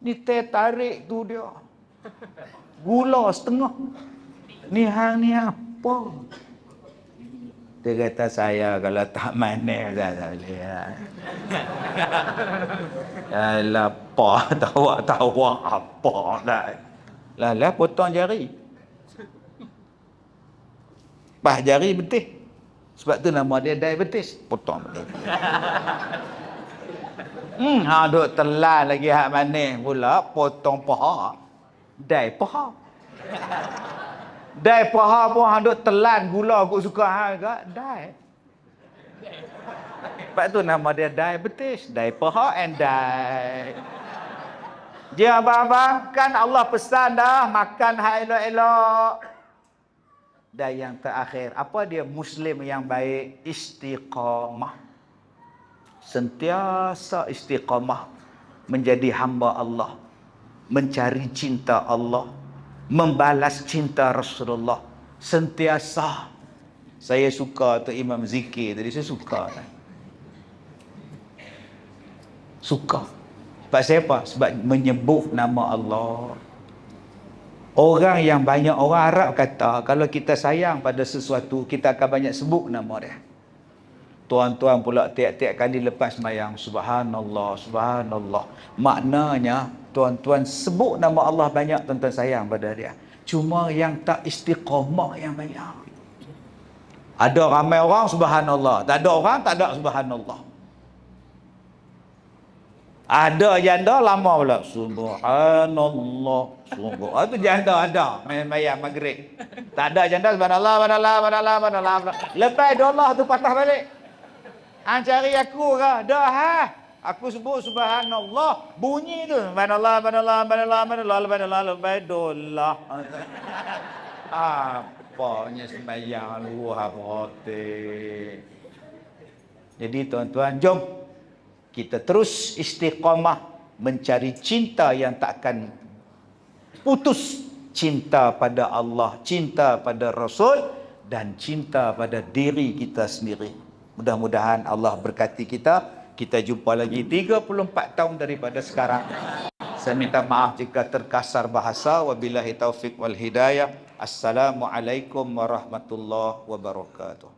Ni teh tarik tu dia. Gula setengah. Ni hang ni apa? Dia kata saya kalau tak manis dah tak boleh. Alah, apa tawa apa dah. Lah potong jari. Pas jari betis. Sebab tu nama dia diabetes. Potong betis. Duk telan lagi hak manis pula, potong paha. Dai paha. Dai paha pun hang duk telan gula aku suka hang ke? Dai. Sebab tu nama dia diabetes. Dai paha and dai. Dia abang-abang, kan Allah pesan dah makan hak elok-elok. Dan yang terakhir, apa dia Muslim yang baik? Istiqamah. Sentiasa istiqamah menjadi hamba Allah, mencari cinta Allah, membalas cinta Rasulullah. Sentiasa. Saya suka tu Imam Zikir tadi, saya suka. Suka. Sebab siapa? Sebab menyebut nama Allah. Orang yang banyak orang Arab kata, kalau kita sayang pada sesuatu, kita akan banyak sebut nama dia. Tuan-tuan pula tiap-tiap kali lepas sembahyang, subhanallah, subhanallah. Maknanya, tuan-tuan sebut nama Allah banyak, tuan-tuan sayang pada dia. Cuma yang tak istiqamah yang banyak. Ada ramai orang subhanallah, tak ada orang tak ada subhanallah. Ada janda lama pula. Subhanallah. Subhanallah. Itu janda ada. Mayang maghrib. Tak ada janda subhanallah, subhanallah, subhanallah, subhanallah. Lepas dolah tu patah balik. Hang cari aku ke? Dah ha. Aku sebut subhanallah. Bunyi tu. Subhanallah, subhanallah, subhanallah, subhanallah, subhanallah, lepas dolah. Apanya sembahyang luar hati. Jadi tuan-tuan, jom kita terus istiqamah mencari cinta yang takkan putus. Cinta pada Allah, cinta pada Rasul, dan cinta pada diri kita sendiri. Mudah-mudahan Allah berkati kita. Kita jumpa lagi 34 tahun daripada sekarang. Saya minta maaf jika terkasar bahasa. Wabillahi taufiq wal hidayah. Assalamualaikum warahmatullahi wabarakatuh.